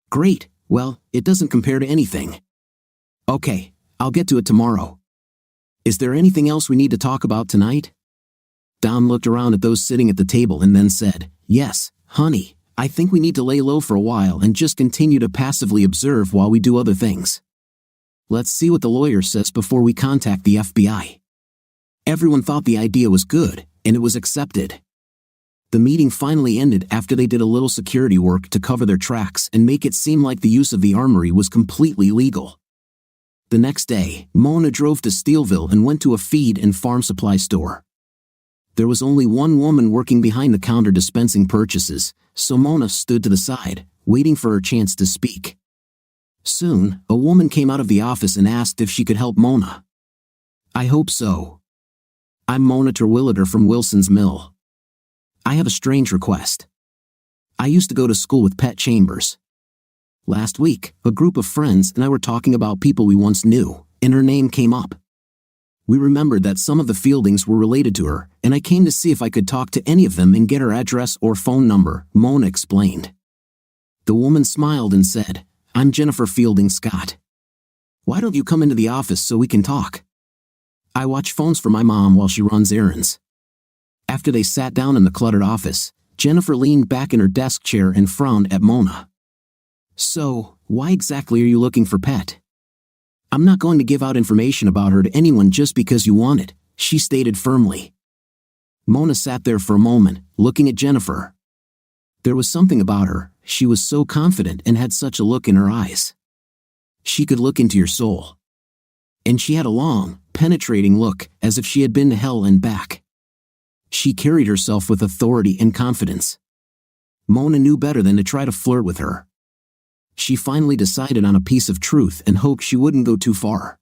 "Great, well, it doesn't compare to anything." "Okay, I'll get to it tomorrow. Is there anything else we need to talk about tonight?" Don looked around at those sitting at the table and then said, "Yes, honey, I think we need to lay low for a while and just continue to passively observe while we do other things. Let's see what the lawyer says before we contact the FBI." Everyone thought the idea was good, and it was accepted. The meeting finally ended after they did a little security work to cover their tracks and make it seem like the use of the armory was completely legal. The next day, Mona drove to Steelville and went to a feed and farm supply store. There was only one woman working behind the counter dispensing purchases, so Mona stood to the side, waiting for her chance to speak. Soon, a woman came out of the office and asked if she could help Mona. "I hope so. I'm Mona Terwilliger from Wilson's Mill. I have a strange request. I used to go to school with Pet Chambers. Last week, a group of friends and I were talking about people we once knew, and her name came up. We remembered that some of the Fieldings were related to her, and I came to see if I could talk to any of them and get her address or phone number," Mona explained. The woman smiled and said, "I'm Jennifer Fielding Scott. Why don't you come into the office so we can talk? I watch phones for my mom while she runs errands." After they sat down in the cluttered office, Jennifer leaned back in her desk chair and frowned at Mona. "So, why exactly are you looking for Pet?" "I'm not going to give out information about her to anyone just because you want it," she stated firmly. Mona sat there for a moment, looking at Jennifer. There was something about her, she was so confident and had such a look in her eyes. She could look into your soul. And she had a long, penetrating look, as if she had been to hell and back. She carried herself with authority and confidence. Mona knew better than to try to flirt with her. She finally decided on a piece of truth and hoped she wouldn't go too far.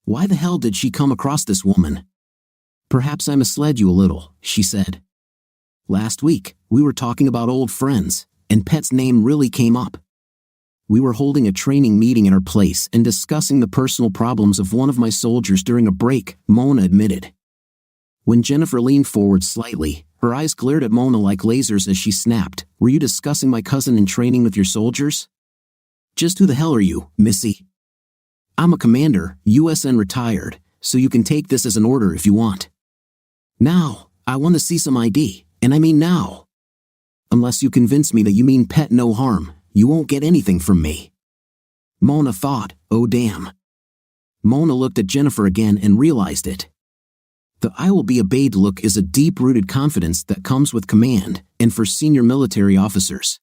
Why the hell did she come across this woman? "Perhaps I misled you a little," she said. "Last week, we were talking about old friends, and Pet's name really came up. We were holding a training meeting at our place and discussing the personal problems of one of my soldiers during a break," Mona admitted. When Jennifer leaned forward slightly, her eyes glared at Mona like lasers as she snapped, "Were you discussing my cousin in training with your soldiers?" "Just who the hell are you, Missy?" "I'm a commander, USN retired, so you can take this as an order if you want. Now, I want to see some ID, and I mean now. Unless you convince me that you mean Pet no harm, you won't get anything from me." Mona thought, "Oh damn." Mona looked at Jennifer again and realized it. The "I will be obeyed" look is a deep-rooted confidence that comes with command, and for senior military officers.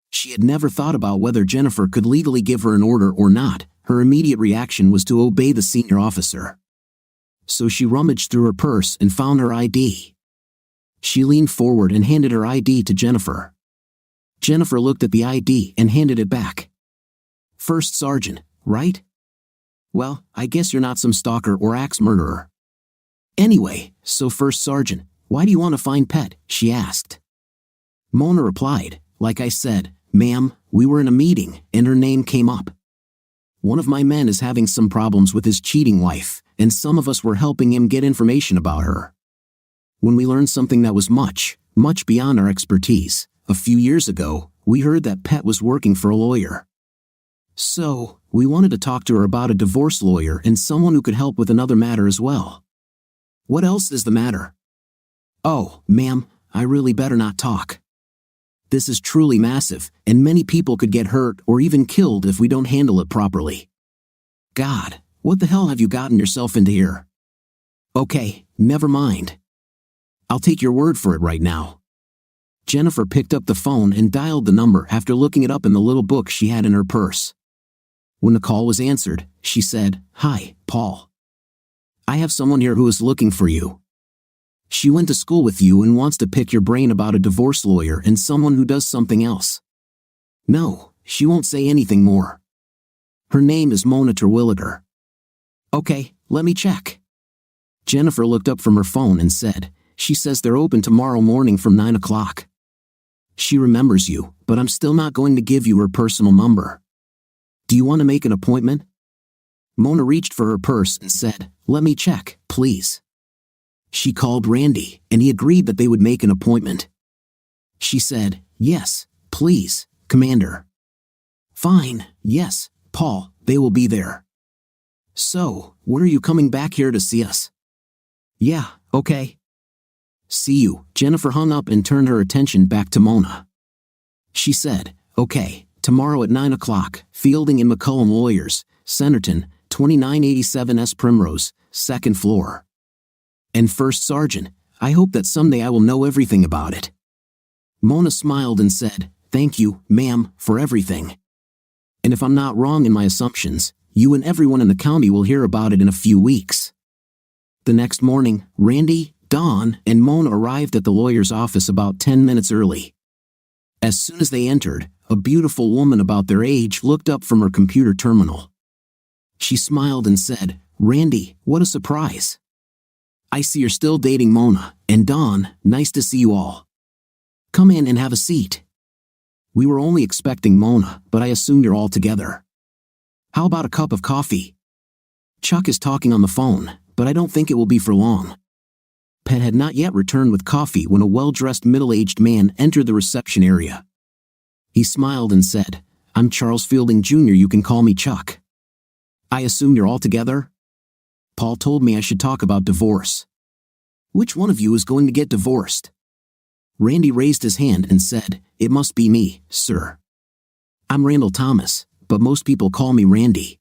She had never thought about whether Jennifer could legally give her an order or not. Her immediate reaction was to obey the senior officer. So she rummaged through her purse and found her ID. She leaned forward and handed her ID to Jennifer. Jennifer looked at the ID and handed it back. "First Sergeant, right? Well, I guess you're not some stalker or axe murderer. Anyway, so First Sergeant, why do you want to find Pet?" she asked. Mona replied, "Like I said, ma'am, we were in a meeting and her name came up. One of my men is having some problems with his cheating wife, and some of us were helping him get information about her. When we learned something that was much, much beyond our expertise, a few years ago, we heard that Pet was working for a lawyer. So, we wanted to talk to her about a divorce lawyer and someone who could help with another matter as well. What else is the matter?" "Oh, ma'am, I really better not talk. This is truly massive, and many people could get hurt or even killed if we don't handle it properly. God, what the hell have you gotten yourself into here? Okay, never mind. I'll take your word for it right now." Jennifer picked up the phone and dialed the number after looking it up in the little book she had in her purse. When the call was answered, she said, "Hi, Paul. I have someone here who is looking for you. She went to school with you and wants to pick your brain about a divorce lawyer and someone who does something else. No, she won't say anything more. Her name is Mona Terwilliger." "Okay, let me check." Jennifer looked up from her phone and said, "She says they're open tomorrow morning from 9 o'clock. She remembers you, but I'm still not going to give you her personal number. Do you want to make an appointment?" Mona reached for her purse and said, "Let me check, please." She called Randy, and he agreed that they would make an appointment. She said, "Yes, please, Commander." "Fine, yes, Paul, they will be there." "So, when are you coming back here to see us?" "Yeah, okay. See you." Jennifer hung up and turned her attention back to Mona. She said, "Okay, tomorrow at 9 o'clock, Fielding and McCullum Lawyers, Centerton, 2987 S Primrose, 2nd floor. And First Sergeant, I hope that someday I will know everything about it." Mona smiled and said, "Thank you, ma'am, for everything. And if I'm not wrong in my assumptions, you and everyone in the county will hear about it in a few weeks." The next morning, Randy, Dawn, and Mona arrived at the lawyer's office about 10 minutes early. As soon as they entered, a beautiful woman about their age looked up from her computer terminal. She smiled and said, "Randy, what a surprise. I see you're still dating Mona, and Dawn, nice to see you all. Come in and have a seat. We were only expecting Mona, but I assume you're all together. How about a cup of coffee? Chuck is talking on the phone, but I don't think it will be for long." Pet had not yet returned with coffee when a well-dressed middle-aged man entered the reception area. He smiled and said, "I'm Charles Fielding Jr. You can call me Chuck. I assume you're all together? Paul told me I should talk about divorce. Which one of you is going to get divorced?" Randy raised his hand and said, "It must be me, sir. I'm Randall Thomas, but most people call me Randy."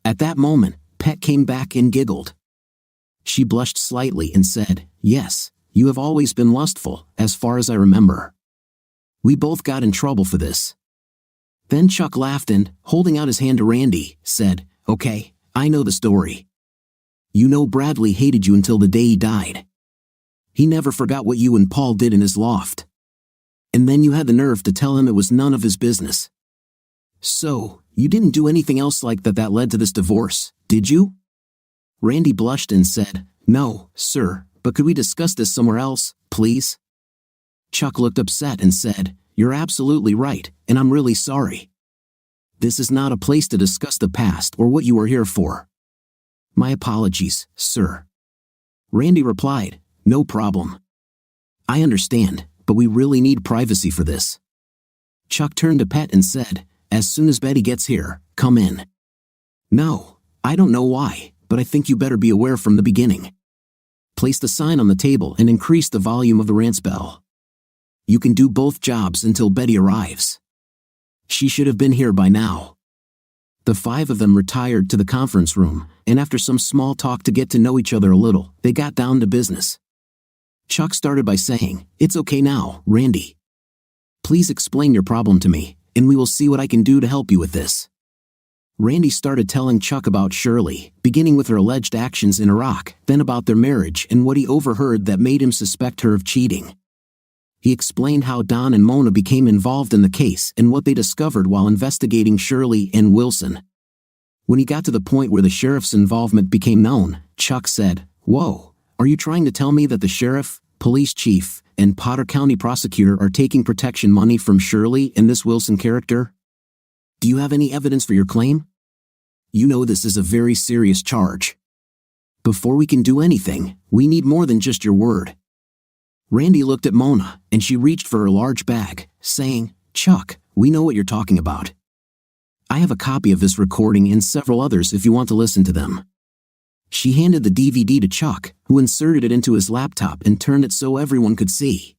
At that moment, Pet came back and giggled. She blushed slightly and said, "Yes, you have always been lustful, as far as I remember. We both got in trouble for this." Then Chuck laughed and, holding out his hand to Randy, said, "Okay, I know the story. You know Bradley hated you until the day he died. He never forgot what you and Paul did in his loft. And then you had the nerve to tell him it was none of his business. So, you didn't do anything else like that led to this divorce, did you?" Randy blushed and said, "No, sir, but could we discuss this somewhere else, please?" Chuck looked upset and said, "You're absolutely right, and I'm really sorry. This is not a place to discuss the past or what you are here for." "My apologies, sir." Randy replied, "No problem. I understand, but we really need privacy for this." Chuck turned to Pet and said, "As soon as Betty gets here, come in." "No, I don't know why, but I think you better be aware from the beginning. Place the sign on the table and increase the volume of the rants bell. You can do both jobs until Betty arrives. She should have been here by now." The five of them retired to the conference room, and after some small talk to get to know each other a little, they got down to business. Chuck started by saying, "It's okay now, Randy. Please explain your problem to me, and we will see what I can do to help you with this. Randy started telling Chuck about Shirley, beginning with her alleged actions in Iraq, then about their marriage and what he overheard that made him suspect her of cheating. He explained how Don and Mona became involved in the case and what they discovered while investigating Shirley and Wilson. When he got to the point where the sheriff's involvement became known, Chuck said, "Whoa, are you trying to tell me that the sheriff, police chief, and Potter County prosecutor are taking protection money from Shirley and this Wilson character? Do you have any evidence for your claim? You know this is a very serious charge. Before we can do anything, we need more than just your word." Randy looked at Mona, and she reached for her large bag, saying, "Chuck, we know what you're talking about. I have a copy of this recording and several others if you want to listen to them." She handed the DVD to Chuck, who inserted it into his laptop and turned it so everyone could see.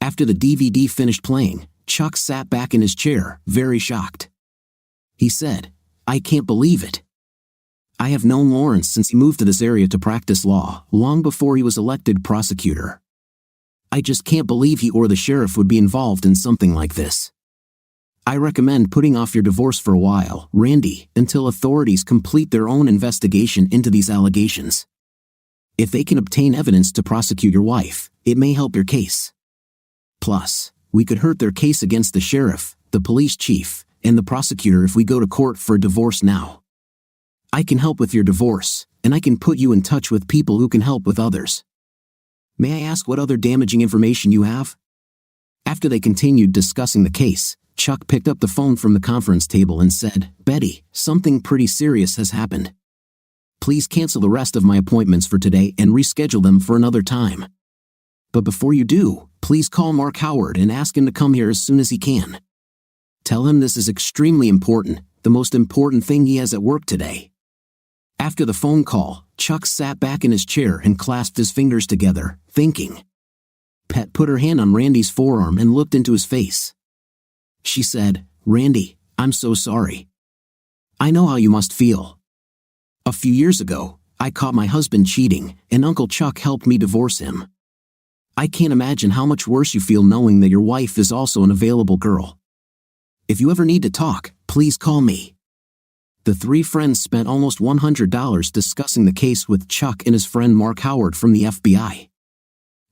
After the DVD finished playing, Chuck sat back in his chair, very shocked. He said, "I can't believe it. I have known Lawrence since he moved to this area to practice law, long before he was elected prosecutor. I just can't believe he or the sheriff would be involved in something like this. I recommend putting off your divorce for a while, Randy, until authorities complete their own investigation into these allegations. If they can obtain evidence to prosecute your wife, it may help your case. Plus, we could hurt their case against the sheriff, the police chief, and the prosecutor if we go to court for a divorce now. I can help with your divorce, and I can put you in touch with people who can help with others. May I ask what other damaging information you have?" After they continued discussing the case, Chuck picked up the phone from the conference table and said, "Betty, something pretty serious has happened. Please cancel the rest of my appointments for today and reschedule them for another time. But before you do, please call Mark Howard and ask him to come here as soon as he can. Tell him this is extremely important, the most important thing he has at work today." After the phone call, Chuck sat back in his chair and clasped his fingers together, thinking. Pet put her hand on Randy's forearm and looked into his face. She said, "Randy, I'm so sorry. I know how you must feel. A few years ago, I caught my husband cheating, and Uncle Chuck helped me divorce him. I can't imagine how much worse you feel knowing that your wife is also an available girl. If you ever need to talk, please call me." The three friends spent almost $100 discussing the case with Chuck and his friend Mark Howard from the FBI.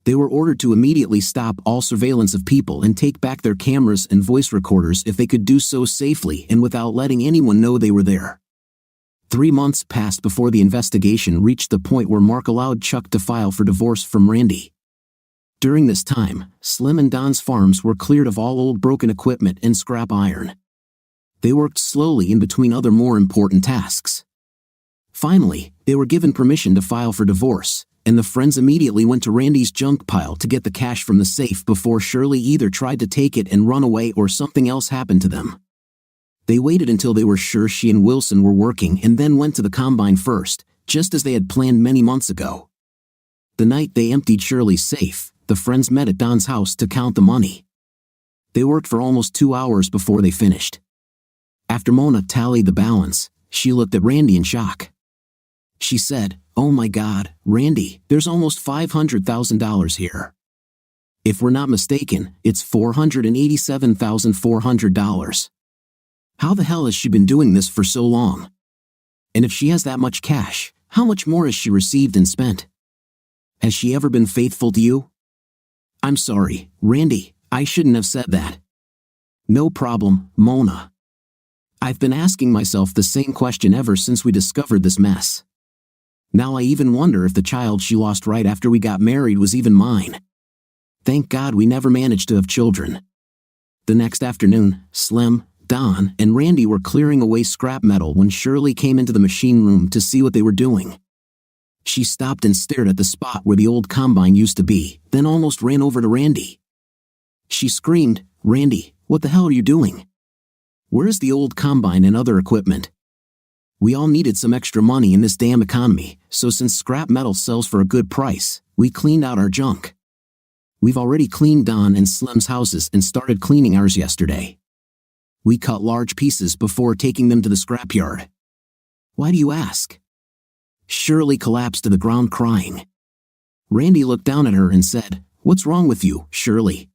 They were ordered to immediately stop all surveillance of people and take back their cameras and voice recorders if they could do so safely and without letting anyone know they were there. 3 months passed before the investigation reached the point where Mark allowed Chuck to file for divorce from Randy. During this time, Slim and Don's farms were cleared of all old broken equipment and scrap iron. They worked slowly in between other more important tasks. Finally, they were given permission to file for divorce, and the friends immediately went to Randy's junk pile to get the cash from the safe before Shirley either tried to take it and run away or something else happened to them. They waited until they were sure she and Wilson were working and then went to the combine first, just as they had planned many months ago. The night they emptied Shirley's safe, the friends met at Don's house to count the money. They worked for almost 2 hours before they finished. After Mona tallied the balance, she looked at Randy in shock. She said, "Oh my God, Randy, there's almost $500,000 here. If we're not mistaken, it's $487,400. How the hell has she been doing this for so long? And if she has that much cash, how much more has she received and spent? Has she ever been faithful to you?" "I'm sorry, Randy, I shouldn't have said that." "No problem, Mona. I've been asking myself the same question ever since we discovered this mess. Now I even wonder if the child she lost right after we got married was even mine. Thank God we never managed to have children." The next afternoon, Slim, Don, and Randy were clearing away scrap metal when Shirley came into the machine room to see what they were doing. She stopped and stared at the spot where the old combine used to be, then almost ran over to Randy. She screamed, "Randy, what the hell are you doing? Where's the old combine and other equipment? We all needed some extra money in this damn economy, so since scrap metal sells for a good price, we cleaned out our junk. We've already cleaned Don and Slim's houses and started cleaning ours yesterday. We cut large pieces before taking them to the scrapyard." "Why do you ask?" Shirley collapsed to the ground crying. Randy looked down at her and said, "What's wrong with you, Shirley?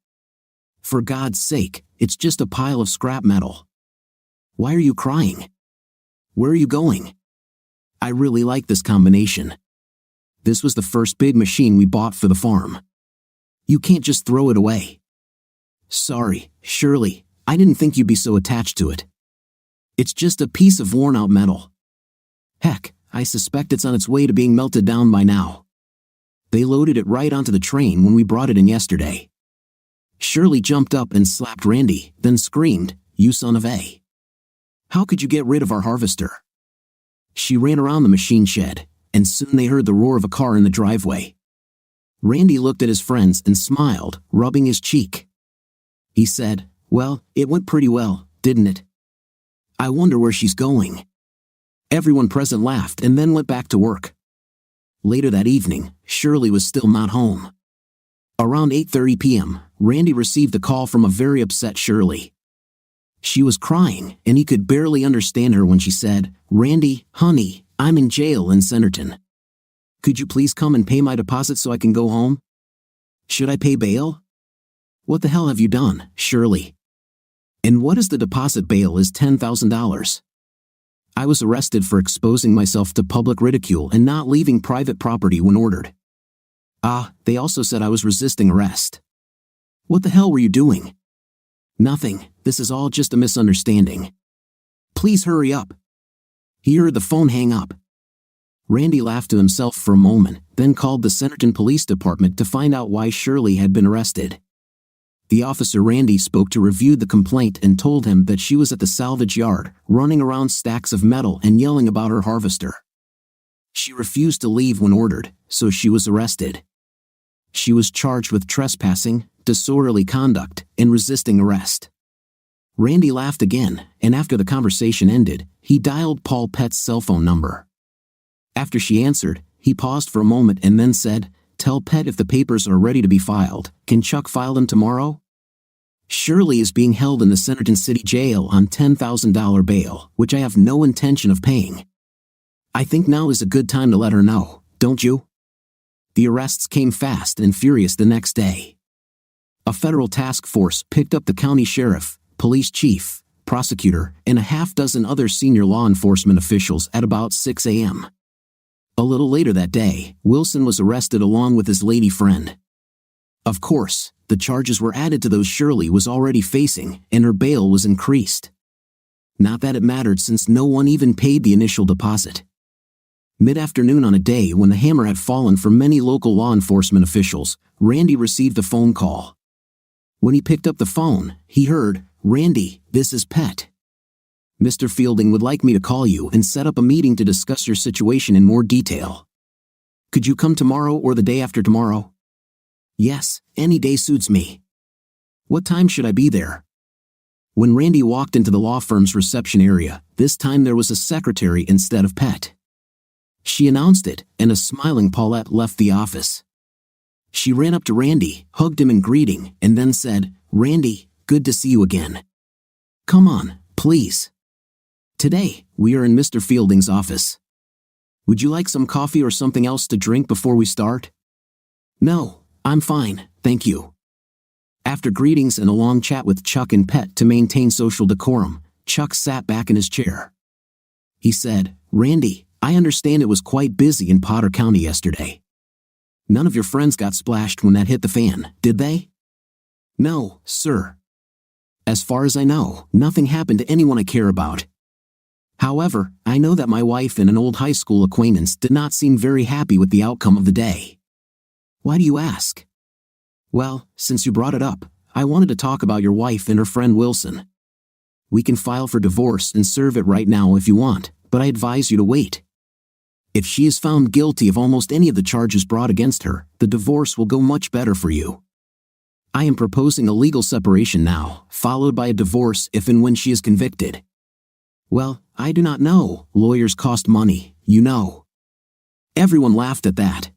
For God's sake, it's just a pile of scrap metal. Why are you crying? Where are you going? I really like this combination. This was the first big machine we bought for the farm. You can't just throw it away. Sorry, Shirley, I didn't think you'd be so attached to it. It's just a piece of worn-out metal. Heck, I suspect it's on its way to being melted down by now. They loaded it right onto the train when we brought it in yesterday. Shirley jumped up and slapped Randy, then screamed, "You son of a! How could you get rid of our harvester?" She ran around the machine shed, and soon they heard the roar of a car in the driveway. Randy looked at his friends and smiled, rubbing his cheek. He said, "Well, it went pretty well, didn't it? I wonder where she's going." Everyone present laughed and then went back to work. Later that evening, Shirley was still not home. Around 8:30 p.m., Randy received a call from a very upset Shirley. She was crying, and he could barely understand her when she said, "Randy, honey, I'm in jail in Centerton. Could you please come and pay my deposit so I can go home? Should I pay bail?" "What the hell have you done, Shirley? And what is the deposit bail is $10,000. I was arrested for exposing myself to public ridicule and not leaving private property when ordered. They also said I was resisting arrest." "What the hell were you doing?" "Nothing, this is all just a misunderstanding. Please hurry up." He heard the phone hang up. Randy laughed to himself for a moment, then called the Centerton Police Department to find out why Shirley had been arrested. The officer Randy spoke to reviewed the complaint and told him that she was at the salvage yard, running around stacks of metal and yelling about her harvester. She refused to leave when ordered, so she was arrested. She was charged with trespassing, disorderly conduct, and resisting arrest. Randy laughed again, and after the conversation ended, he dialed Paul Pett's cell phone number. After she answered, he paused for a moment and then said, "Tell Pett if the papers are ready to be filed. Can Chuck file them tomorrow?" Shirley is being held in the Centerton City Jail on $10,000 bail, which I have no intention of paying. I think now is a good time to let her know, don't you? The arrests came fast and furious the next day. A federal task force picked up the county sheriff, police chief, prosecutor, and a half-dozen other senior law enforcement officials at about 6 a.m. A little later that day, Wilson was arrested along with his lady friend. Of course, the charges were added to those Shirley was already facing, and her bail was increased. Not that it mattered since no one even paid the initial deposit. Mid-afternoon on a day when the hammer had fallen for many local law enforcement officials, Randy received a phone call. When he picked up the phone, he heard, "Randy, this is Pett. Mr. Fielding would like me to call you and set up a meeting to discuss your situation in more detail. Could you come tomorrow or the day after tomorrow?" "Yes, any day suits me." "What time should I be there?" When Randy walked into the law firm's reception area, this time there was a secretary instead of Pett. She announced it, and a smiling Paulette left the office. She ran up to Randy, hugged him in greeting, and then said, "Randy, good to see you again. Come on, please. Today, we are in Mr. Fielding's office. Would you like some coffee or something else to drink before we start?" "No, I'm fine, thank you." After greetings and a long chat with Chuck and Pett to maintain social decorum, Chuck sat back in his chair. He said, "Randy, I understand it was quite busy in Potter County yesterday. None of your friends got splashed when that hit the fan, did they?" "No, sir. As far as I know, nothing happened to anyone I care about. However, I know that my wife and an old high school acquaintance did not seem very happy with the outcome of the day." "Why do you ask?" "Well, since you brought it up, I wanted to talk about your wife and her friend Wilson. We can file for divorce and serve it right now if you want, but I advise you to wait. If she is found guilty of almost any of the charges brought against her, the divorce will go much better for you. I am proposing a legal separation now, followed by a divorce if and when she is convicted." "Well, I do not know, lawyers cost money, you know." Everyone laughed at that.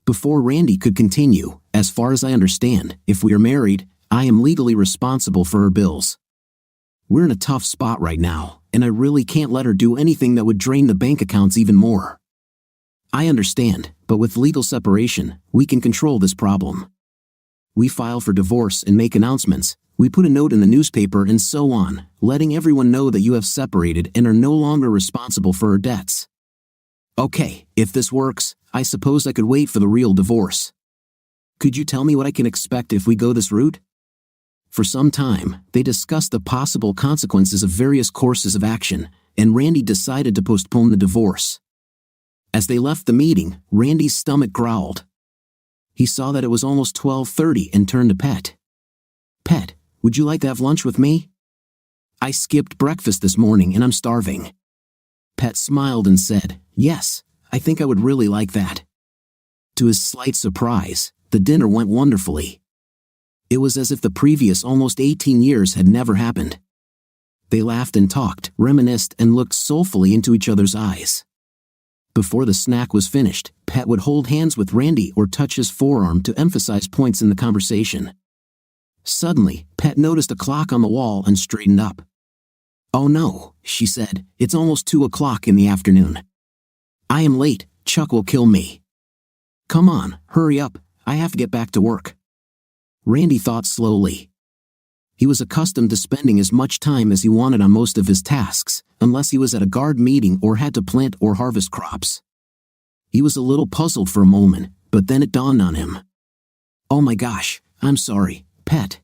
Before Randy could continue, "As far as I understand, if we are married, I am legally responsible for her bills. We're in a tough spot right now, and I really can't let her do anything that would drain the bank accounts even more. I understand, but with legal separation, we can control this problem. We file for divorce and make announcements. We put a note in the newspaper and so on, letting everyone know that you have separated and are no longer responsible for her debts. Okay, if this works, I suppose I could wait for the real divorce. Could you tell me what I can expect if we go this route? For some time, they discussed the possible consequences of various courses of action, and Randy decided to postpone the divorce. As they left the meeting, Randy's stomach growled. He saw that it was almost 12:30 and turned to Pet. Pet, would you like to have lunch with me? I skipped breakfast this morning and I'm starving. Pet smiled and said, yes, I think I would really like that. To his slight surprise, the dinner went wonderfully. It was as if the previous almost 18 years had never happened. They laughed and talked, reminisced, and looked soulfully into each other's eyes. Before the snack was finished, Pet would hold hands with Randy or touch his forearm to emphasize points in the conversation. Suddenly, Pet noticed a clock on the wall and straightened up. Oh no, she said, it's almost 2 o'clock in the afternoon. I am late, Chuck will kill me. Come on, hurry up, I have to get back to work. Randy thought slowly. He was accustomed to spending as much time as he wanted on most of his tasks, unless he was at a guard meeting or had to plant or harvest crops. He was a little puzzled for a moment, but then it dawned on him. Oh my gosh, I'm sorry, Pet.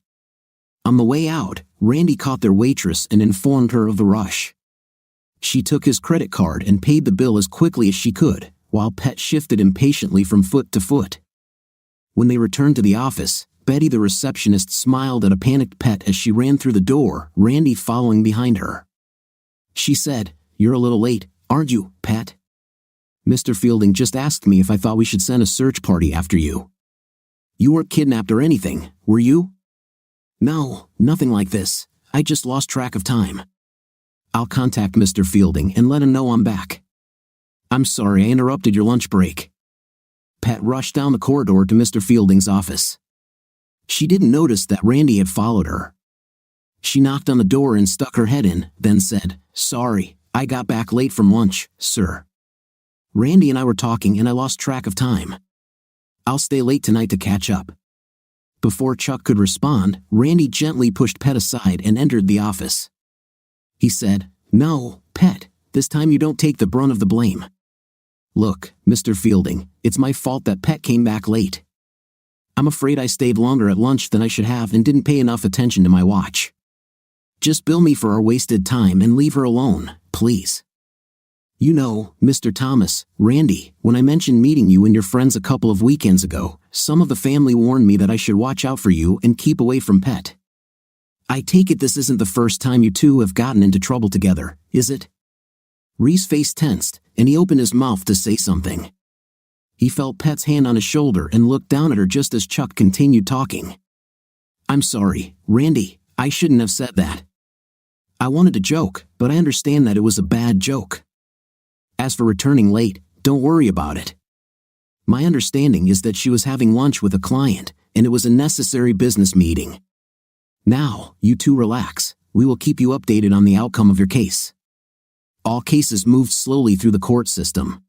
On the way out, Randy caught their waitress and informed her of the rush. She took his credit card and paid the bill as quickly as she could, while Pet shifted impatiently from foot to foot. When they returned to the office, Betty the receptionist smiled at a panicked Pet as she ran through the door, Randy following behind her. She said, you're a little late, aren't you, Pet? Mr. Fielding just asked me if I thought we should send a search party after you. You weren't kidnapped or anything, were you? No, nothing like this. I just lost track of time. I'll contact Mr. Fielding and let him know I'm back. I'm sorry I interrupted your lunch break. Pet rushed down the corridor to Mr. Fielding's office. She didn't notice that Randy had followed her. She knocked on the door and stuck her head in, then said, sorry, I got back late from lunch, sir. Randy and I were talking and I lost track of time. I'll stay late tonight to catch up. Before Chuck could respond, Randy gently pushed Pet aside and entered the office. He said, no, Pet, this time you don't take the brunt of the blame. Look, Mr. Fielding, it's my fault that Pet came back late. I'm afraid I stayed longer at lunch than I should have and didn't pay enough attention to my watch. Just bill me for our wasted time and leave her alone, please. You know, Mr. Thomas, Randy, when I mentioned meeting you and your friends a couple of weekends ago, some of the family warned me that I should watch out for you and keep away from Pet. I take it this isn't the first time you two have gotten into trouble together, is it? Ree's face tensed, and he opened his mouth to say something. He felt Pet's hand on his shoulder and looked down at her just as Chuck continued talking. I'm sorry, Randy, I shouldn't have said that. I wanted to joke, but I understand that it was a bad joke. As for returning late, don't worry about it. My understanding is that she was having lunch with a client, and it was a necessary business meeting. Now, you two relax, we will keep you updated on the outcome of your case. All cases moved slowly through the court system.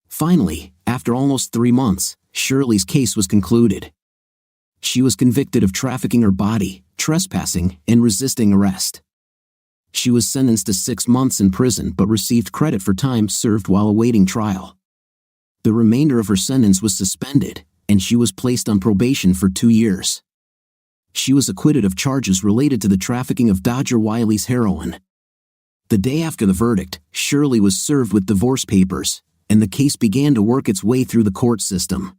Finally, after almost 3 months, Shirley's case was concluded. She was convicted of trafficking her body, trespassing, and resisting arrest. She was sentenced to 6 months in prison but received credit for time served while awaiting trial. The remainder of her sentence was suspended, and she was placed on probation for 2 years. She was acquitted of charges related to the trafficking of Dodger Wiley's heroin. The day after the verdict, Shirley was served with divorce papers, and the case began to work its way through the court system.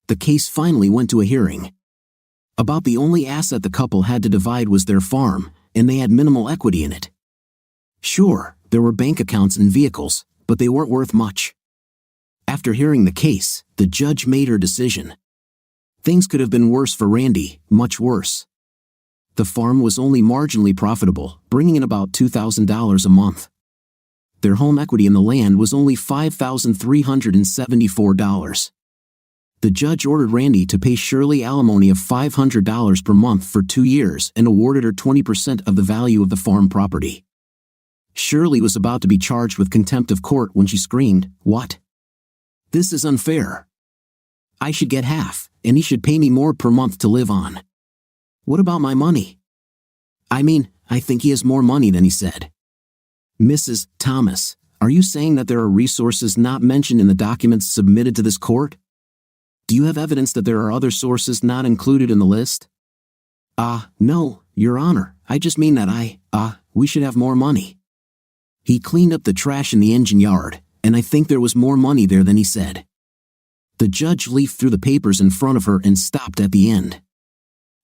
The case finally went to a hearing. About the only asset the couple had to divide was their farm, and they had minimal equity in it. Sure, there were bank accounts and vehicles, but they weren't worth much. After hearing the case, the judge made her decision. Things could have been worse for Randy, much worse. The farm was only marginally profitable, bringing in about $2,000 a month. Their home equity in the land was only $5,374. The judge ordered Randy to pay Shirley alimony of $500 per month for 2 years and awarded her 20% of the value of the farm property. Shirley was about to be charged with contempt of court when she screamed, "What? This is unfair. I should get half, and he should pay me more per month to live on. What about my money? I think he has more money than he said. Mrs. Thomas, are you saying that there are resources not mentioned in the documents submitted to this court? Do you have evidence that there are other sources not included in the list? No, Your Honor, I just mean that we should have more money. He cleaned up the trash in the engine yard, and I think there was more money there than he said. The judge leafed through the papers in front of her and stopped at the end.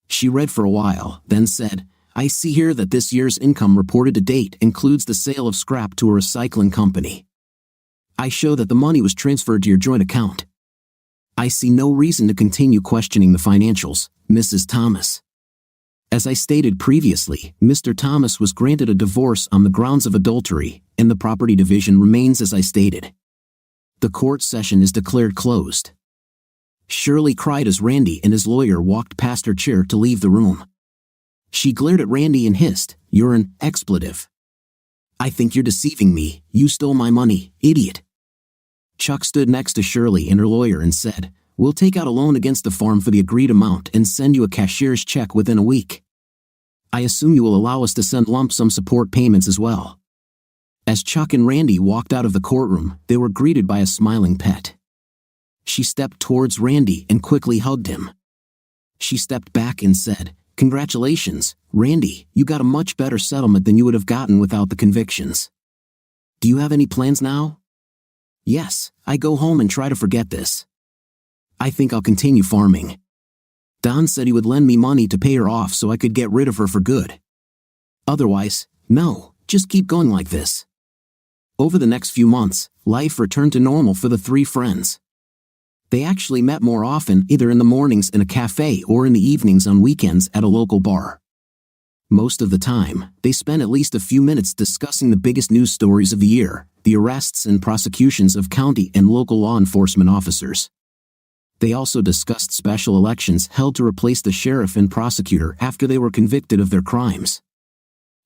She read for a while, then said, I see here that this year's income reported to date includes the sale of scrap to a recycling company. I show that the money was transferred to your joint account. I see no reason to continue questioning the financials, Mrs. Thomas. As I stated previously, Mr. Thomas was granted a divorce on the grounds of adultery, and the property division remains as I stated. The court session is declared closed. Shirley cried as Randy and his lawyer walked past her chair to leave the room. She glared at Randy and hissed, You're an expletive. I think you're deceiving me. You stole my money, idiot. Chuck stood next to Shirley and her lawyer and said, We'll take out a loan against the farm for the agreed amount and send you a cashier's check within a week. I assume you will allow us to send lump sum support payments as well. As Chuck and Randy walked out of the courtroom, they were greeted by a smiling Pet. She stepped towards Randy and quickly hugged him. She stepped back and said, Congratulations, Randy, you got a much better settlement than you would have gotten without the convictions. Do you have any plans now? Yes, I go home and try to forget this. I think I'll continue farming. Don said he would lend me money to pay her off so I could get rid of her for good. Otherwise, no, just keep going like this. Over the next few months, life returned to normal for the three friends. They actually met more often, either in the mornings in a cafe or in the evenings on weekends at a local bar. Most of the time, they spent at least a few minutes discussing the biggest news stories of the year, the arrests and prosecutions of county and local law enforcement officers. They also discussed special elections held to replace the sheriff and prosecutor after they were convicted of their crimes.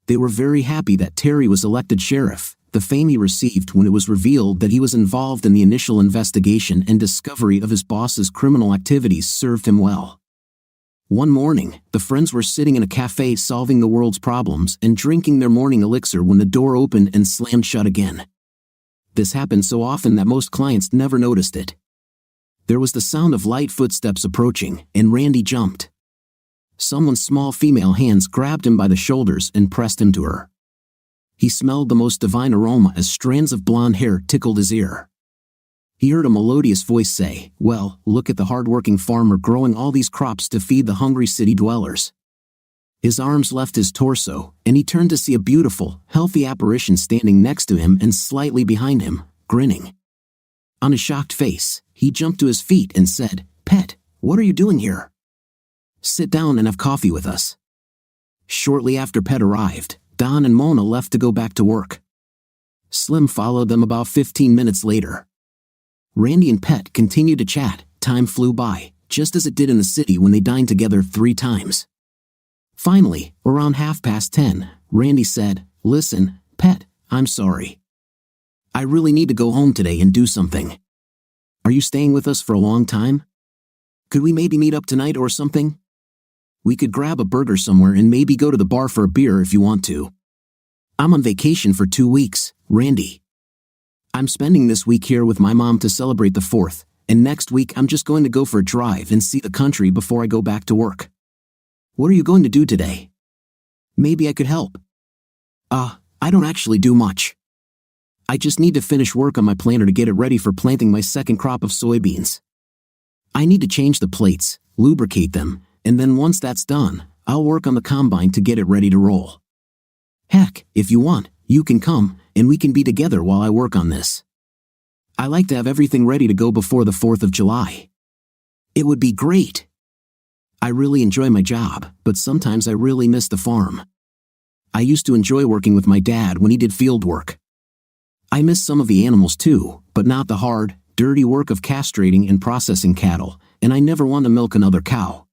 They were very happy that Terry was elected sheriff. The fame he received when it was revealed that he was involved in the initial investigation and discovery of his boss's criminal activities served him well. One morning, the friends were sitting in a cafe solving the world's problems and drinking their morning elixir when the door opened and slammed shut again. This happened so often that most clients never noticed it. There was the sound of light footsteps approaching, and Randy jumped. Someone's small female hands grabbed him by the shoulders and pressed him to her. He smelled the most divine aroma as strands of blonde hair tickled his ear. He heard a melodious voice say, Well, look at the hard-working farmer growing all these crops to feed the hungry city dwellers. His arms left his torso, and he turned to see a beautiful, healthy apparition standing next to him and slightly behind him, grinning. On a shocked face, he jumped to his feet and said, Pet, what are you doing here? Sit down and have coffee with us. Shortly after Pet arrived, Don and Mona left to go back to work. Slim followed them about 15 minutes later. Randy and Pet continued to chat. Time flew by, just as it did in the city when they dined together 3 times. Finally, around 10:30, Randy said, Listen, Pet, I'm sorry. I really need to go home today and do something. Are you staying with us for a long time? Could we maybe meet up tonight or something? We could grab a burger somewhere and maybe go to the bar for a beer if you want to. I'm on vacation for 2 weeks, Randy. I'm spending this week here with my mom to celebrate the 4th, and next week I'm just going to go for a drive and see the country before I go back to work. What are you going to do today? Maybe I could help. I don't actually do much. I just need to finish work on my planter to get it ready for planting my second crop of soybeans. I need to change the plates, lubricate them, and then once that's done, I'll work on the combine to get it ready to roll. Heck, if you want, you can come, and we can be together while I work on this. I like to have everything ready to go before the 4th of July. It would be great. I really enjoy my job, but sometimes I really miss the farm. I used to enjoy working with my dad when he did field work. I miss some of the animals too, but not the hard, dirty work of castrating and processing cattle, and I never want to milk another cow.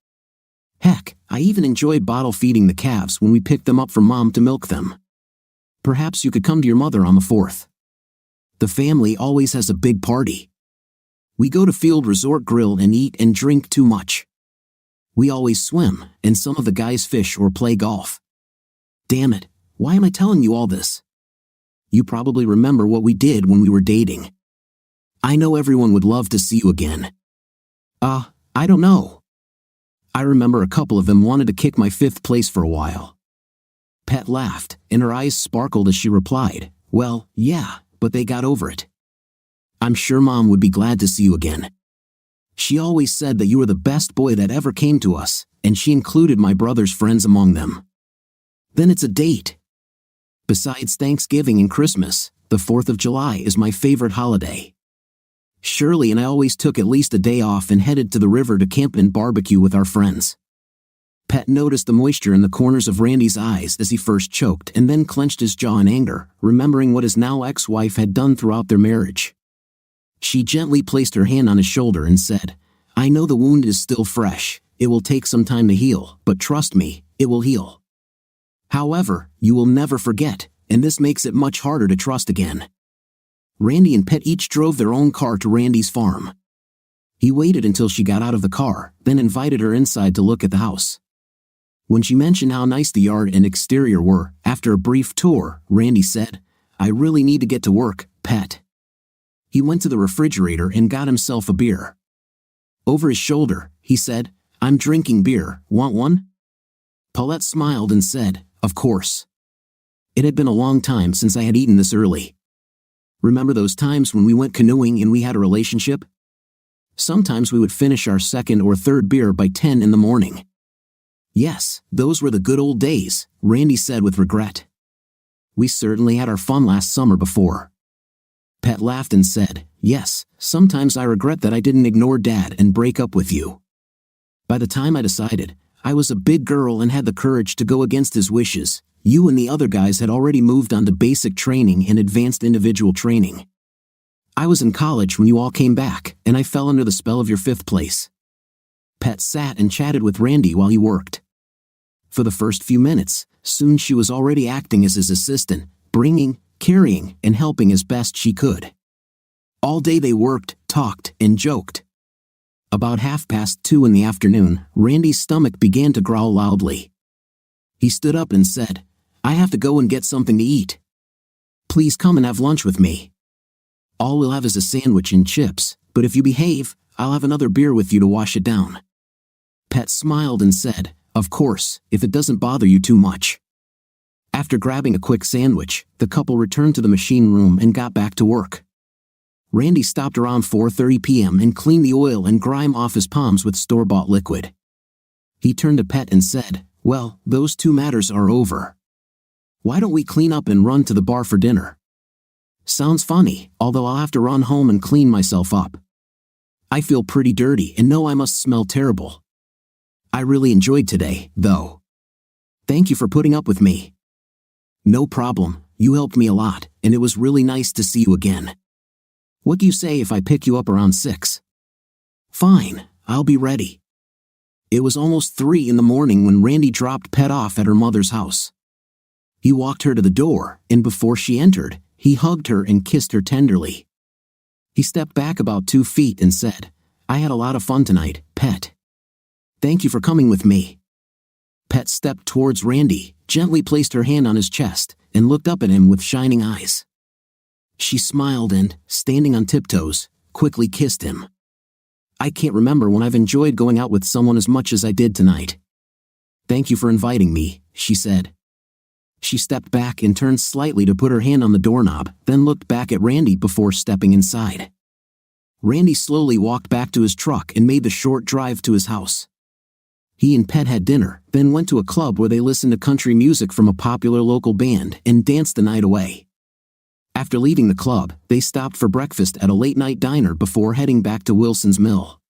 Heck, I even enjoyed bottle feeding the calves when we picked them up from Mom to milk them. Perhaps you could come to your mother on the 4th. The family always has a big party. We go to Field Resort Grill and eat and drink too much. We always swim, and some of the guys fish or play golf. Damn it, why am I telling you all this? You probably remember what we did when we were dating. I know everyone would love to see you again. I don't know. I remember a couple of them wanted to kick my 5th place for a while. Pet laughed, and her eyes sparkled as she replied, well, yeah, but they got over it. I'm sure Mom would be glad to see you again. She always said that you were the best boy that ever came to us, and she included my brother's friends among them. Then it's a date. Besides Thanksgiving and Christmas, the 4th of July is my favorite holiday. Shirley and I always took at least a day off and headed to the river to camp and barbecue with our friends. Pet noticed the moisture in the corners of Randy's eyes as he first choked and then clenched his jaw in anger, remembering what his now ex-wife had done throughout their marriage. She gently placed her hand on his shoulder and said, I know the wound is still fresh, it will take some time to heal, but trust me, it will heal. However, you will never forget, and this makes it much harder to trust again. Randy and Pet each drove their own car to Randy's farm. He waited until she got out of the car, then invited her inside to look at the house. When she mentioned how nice the yard and exterior were, after a brief tour, Randy said, I really need to get to work, Pet. He went to the refrigerator and got himself a beer. Over his shoulder, he said, I'm drinking beer, want one? Paulette smiled and said, of course. It had been a long time since I had eaten this early. Remember those times when we went canoeing and we had a relationship? Sometimes we would finish our 2nd or 3rd beer by 10 in the morning. Yes, those were the good old days, Randy said with regret. We certainly had our fun last summer before. Pet laughed and said, yes, sometimes I regret that I didn't ignore Dad and break up with you. By the time I decided, I was a big girl and had the courage to go against his wishes. You and the other guys had already moved on to basic training and advanced individual training. I was in college when you all came back, and I fell under the spell of your 5th place. Pet sat and chatted with Randy while he worked. For the first few minutes, soon she was already acting as his assistant, bringing, carrying, and helping as best she could. All day they worked, talked, and joked. About 2:30 in the afternoon, Randy's stomach began to growl loudly. He stood up and said, I have to go and get something to eat. Please come and have lunch with me. All we'll have is a sandwich and chips, but if you behave, I'll have another beer with you to wash it down. Pet smiled and said, of course, if it doesn't bother you too much. After grabbing a quick sandwich, the couple returned to the machine room and got back to work. Randy stopped around 4:30 p.m. and cleaned the oil and grime off his palms with store-bought liquid. He turned to Pet and said, well, those 2 matters are over. Why don't we clean up and run to the bar for dinner? Sounds funny, although I'll have to run home and clean myself up. I feel pretty dirty and know I must smell terrible. I really enjoyed today, though. Thank you for putting up with me. No problem, you helped me a lot, and it was really nice to see you again. What do you say if I pick you up around 6? Fine, I'll be ready. It was almost 3 in the morning when Randy dropped Pet off at her mother's house. He walked her to the door, and before she entered, he hugged her and kissed her tenderly. He stepped back about 2 feet and said, I had a lot of fun tonight, Pet. Thank you for coming with me. Pet stepped towards Randy, gently placed her hand on his chest, and looked up at him with shining eyes. She smiled and, standing on tiptoes, quickly kissed him. I can't remember when I've enjoyed going out with someone as much as I did tonight. Thank you for inviting me, she said. She stepped back and turned slightly to put her hand on the doorknob, then looked back at Randy before stepping inside. Randy slowly walked back to his truck and made the short drive to his house. He and Pet had dinner, then went to a club where they listened to country music from a popular local band and danced the night away. After leaving the club, they stopped for breakfast at a late-night diner before heading back to Wilson's Mill.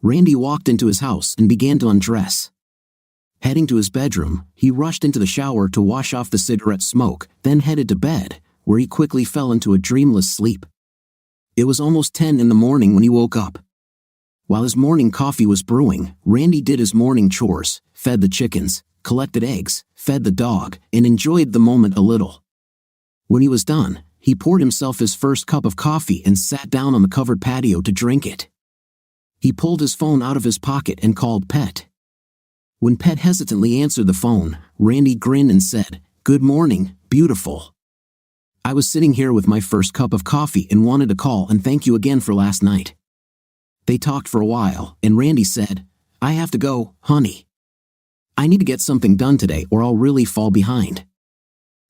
Randy walked into his house and began to undress. Heading to his bedroom, he rushed into the shower to wash off the cigarette smoke, then headed to bed, where he quickly fell into a dreamless sleep. It was almost 10 in the morning when he woke up. While his morning coffee was brewing, Randy did his morning chores, fed the chickens, collected eggs, fed the dog, and enjoyed the moment a little. When he was done, he poured himself his first cup of coffee and sat down on the covered patio to drink it. He pulled his phone out of his pocket and called Pet. When Pet hesitantly answered the phone, Randy grinned and said, "Good morning, beautiful. I was sitting here with my first cup of coffee and wanted to call and thank you again for last night." They talked for a while, and Randy said, "I have to go, honey. I need to get something done today or I'll really fall behind."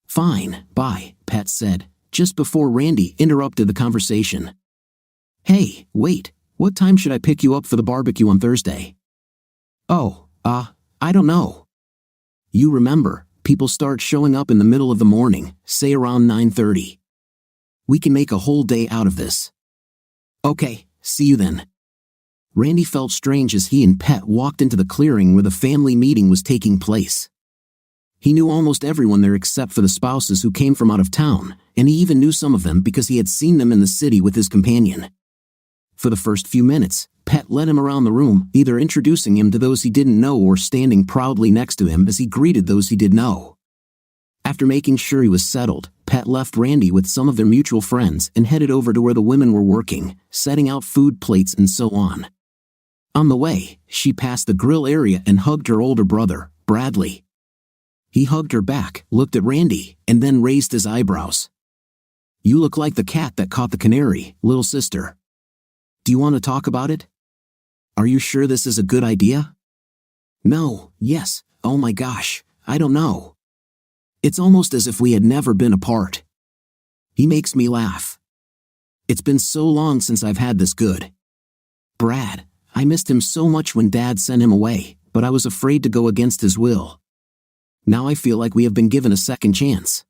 "Fine, bye," Pet said, just before Randy interrupted the conversation. "Hey, wait, what time should I pick you up for the barbecue on Thursday?" "Oh, I don't know. You remember, people start showing up in the middle of the morning, say around 9:30. We can make a whole day out of this." "Okay, see you then." Randy felt strange as he and Pet walked into the clearing where the family meeting was taking place. He knew almost everyone there except for the spouses who came from out of town, and he even knew some of them because he had seen them in the city with his companion. For the first few minutes, Pet led him around the room, either introducing him to those he didn't know or standing proudly next to him as he greeted those he did know. After making sure he was settled, Pet left Randy with some of their mutual friends and headed over to where the women were working, setting out food plates and so on. On the way, she passed the grill area and hugged her older brother, Bradley. He hugged her back, looked at Randy, and then raised his eyebrows. "You look like the cat that caught the canary, little sister. Do you want to talk about it? Are you sure this is a good idea?" "No, yes, oh my gosh, I don't know. It's almost as if we had never been apart. He makes me laugh. It's been so long since I've had this good. Brad, I missed him so much when Dad sent him away, but I was afraid to go against his will. Now I feel like we have been given a second chance.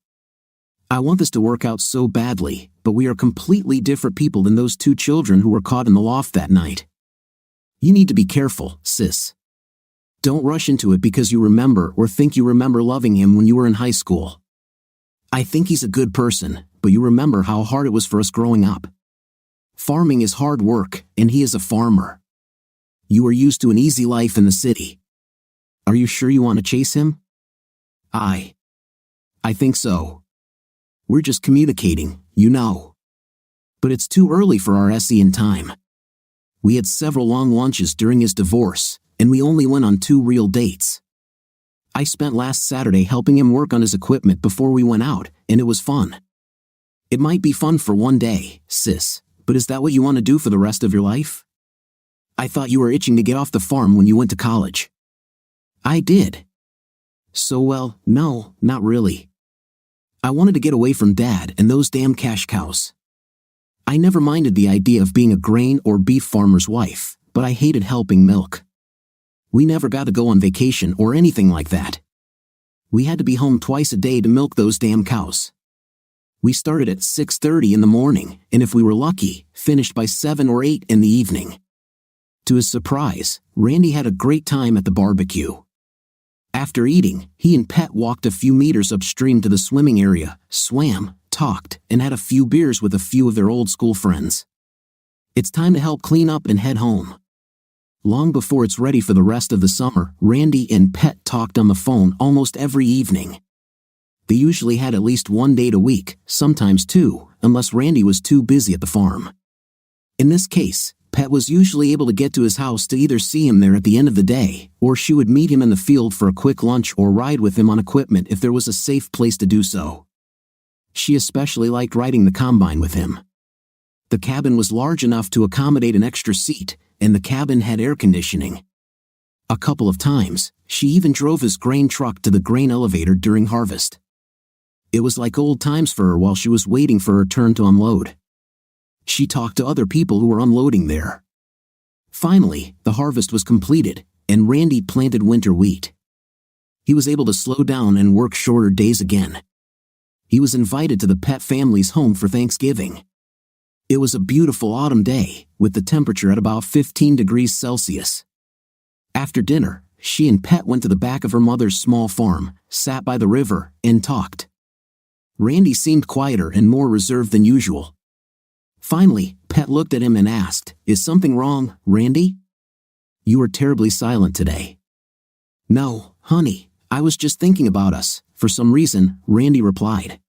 I want this to work out so badly, but we are completely different people than those two children who were caught in the loft that night. You need to be careful, sis. Don't rush into it because you remember or think you remember loving him when you were in high school. I think he's a good person, but you remember how hard it was for us growing up. Farming is hard work, and he is a farmer. You are used to an easy life in the city. Are you sure you want to chase him?" I think so. We're just communicating, you know. But it's too early for our SE time. We had several long lunches during his divorce, and we only went on 2 real dates. I spent last Saturday helping him work on his equipment before we went out, and it was fun. It might be fun for one day, sis, but is that what you want to do for the rest of your life? I thought you were itching to get off the farm when you went to college. I did. So well, no, not really. I wanted to get away from Dad and those damn cash cows. I never minded the idea of being a grain or beef farmer's wife, but I hated helping milk. We never got to go on vacation or anything like that. We had to be home twice a day to milk those damn cows. We started at 6:30 in the morning, and if we were lucky, finished by 7 or 8 in the evening. To his surprise, Randy had a great time at the barbecue. After eating, he and Pet walked a few meters upstream to the swimming area, swam, talked, and had a few beers with a few of their old school friends. It's time to help clean up and head home. Long before it's ready for the rest of the summer, Randy and Pet talked on the phone almost every evening. They usually had at least 1 date a week, sometimes 2, unless Randy was too busy at the farm. In this case, Pet was usually able to get to his house to either see him there at the end of the day, or she would meet him in the field for a quick lunch or ride with him on equipment if there was a safe place to do so. She especially liked riding the combine with him. The cabin was large enough to accommodate an extra seat, and the cabin had air conditioning. A couple of times, she even drove his grain truck to the grain elevator during harvest. It was like old times for her while she was waiting for her turn to unload. She talked to other people who were unloading there. Finally, the harvest was completed, and Randy planted winter wheat. He was able to slow down and work shorter days again. He was invited to the Pet family's home for Thanksgiving. It was a beautiful autumn day, with the temperature at about 15 degrees Celsius. After dinner, she and Pet went to the back of her mother's small farm, sat by the river, and talked. Randy seemed quieter and more reserved than usual. Finally, Pet looked at him and asked, "Is something wrong, Randy? You are terribly silent today." "No, honey, I was just thinking about us," for some reason, Randy replied.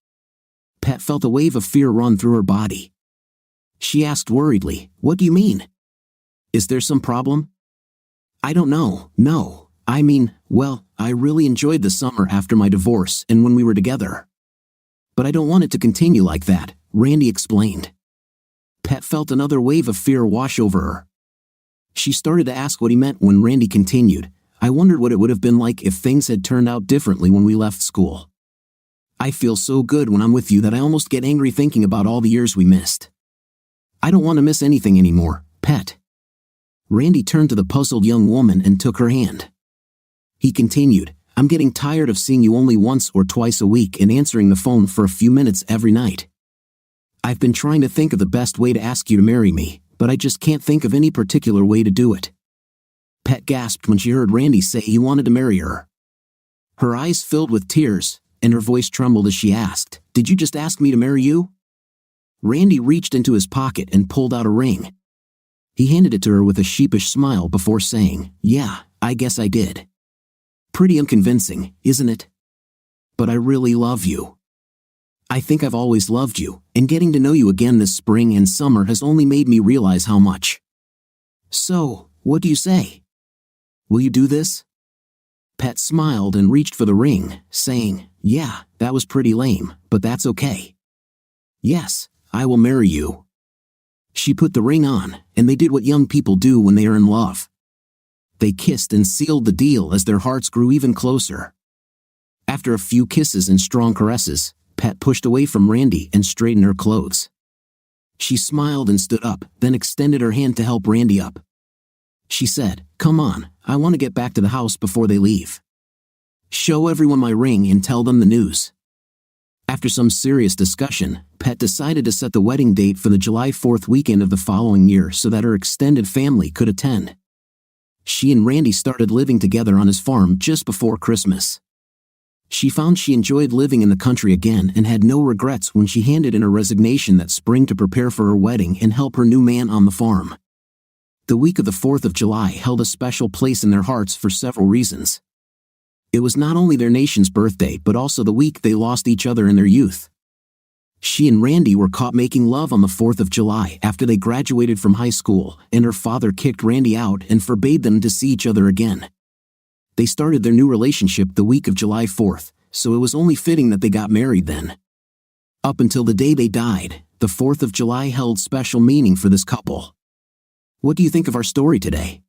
Pat felt a wave of fear run through her body. She asked worriedly, "What do you mean? Is there some problem?" "I don't know, no. I mean, well, I really enjoyed the summer after my divorce and when we were together. But I don't want it to continue like that," Randy explained. Pat felt another wave of fear wash over her. She started to ask what he meant when Randy continued, "I wondered what it would have been like if things had turned out differently when we left school. I feel so good when I'm with you that I almost get angry thinking about all the years we missed. I don't want to miss anything anymore, Pat." Randy turned to the puzzled young woman and took her hand. He continued, "I'm getting tired of seeing you only once or twice a week and answering the phone for a few minutes every night. I've been trying to think of the best way to ask you to marry me, but I just can't think of any particular way to do it." Pat gasped when she heard Randy say he wanted to marry her. Her eyes filled with tears, and her voice trembled as she asked, "Did you just ask me to marry you?" Randy reached into his pocket and pulled out a ring. He handed it to her with a sheepish smile before saying, "Yeah, I guess I did. Pretty unconvincing, isn't it? But I really love you. I think I've always loved you, and getting to know you again this spring and summer has only made me realize how much. So, what do you say? Will you do this?" Pat smiled and reached for the ring, saying, "Yeah, that was pretty lame, but that's okay. Yes, I will marry you." She put the ring on, and they did what young people do when they are in love. They kissed and sealed the deal as their hearts grew even closer. After a few kisses and strong caresses, Pat pushed away from Randy and straightened her clothes. She smiled and stood up, then extended her hand to help Randy up. She said, "Come on, I want to get back to the house before they leave. Show everyone my ring and tell them the news." After some serious discussion, Pat decided to set the wedding date for the July 4th weekend of the following year so that her extended family could attend. She and Randy started living together on his farm just before Christmas. She found she enjoyed living in the country again and had no regrets when she handed in her resignation that spring to prepare for her wedding and help her new man on the farm. The week of the 4th of July held a special place in their hearts for several reasons. It was not only their nation's birthday but also the week they lost each other in their youth. She and Randy were caught making love on the 4th of July after they graduated from high school, and her father kicked Randy out and forbade them to see each other again. They started their new relationship the week of July 4th, so it was only fitting that they got married then. Up until the day they died, the 4th of July held special meaning for this couple. What do you think of our story today?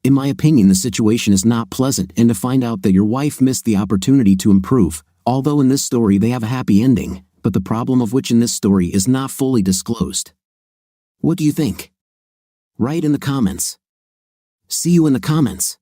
In my opinion, the situation is not pleasant, and to find out that your wife missed the opportunity to improve, although in this story they have a happy ending, but the problem of which in this story is not fully disclosed. What do you think? Write in the comments. See you in the comments.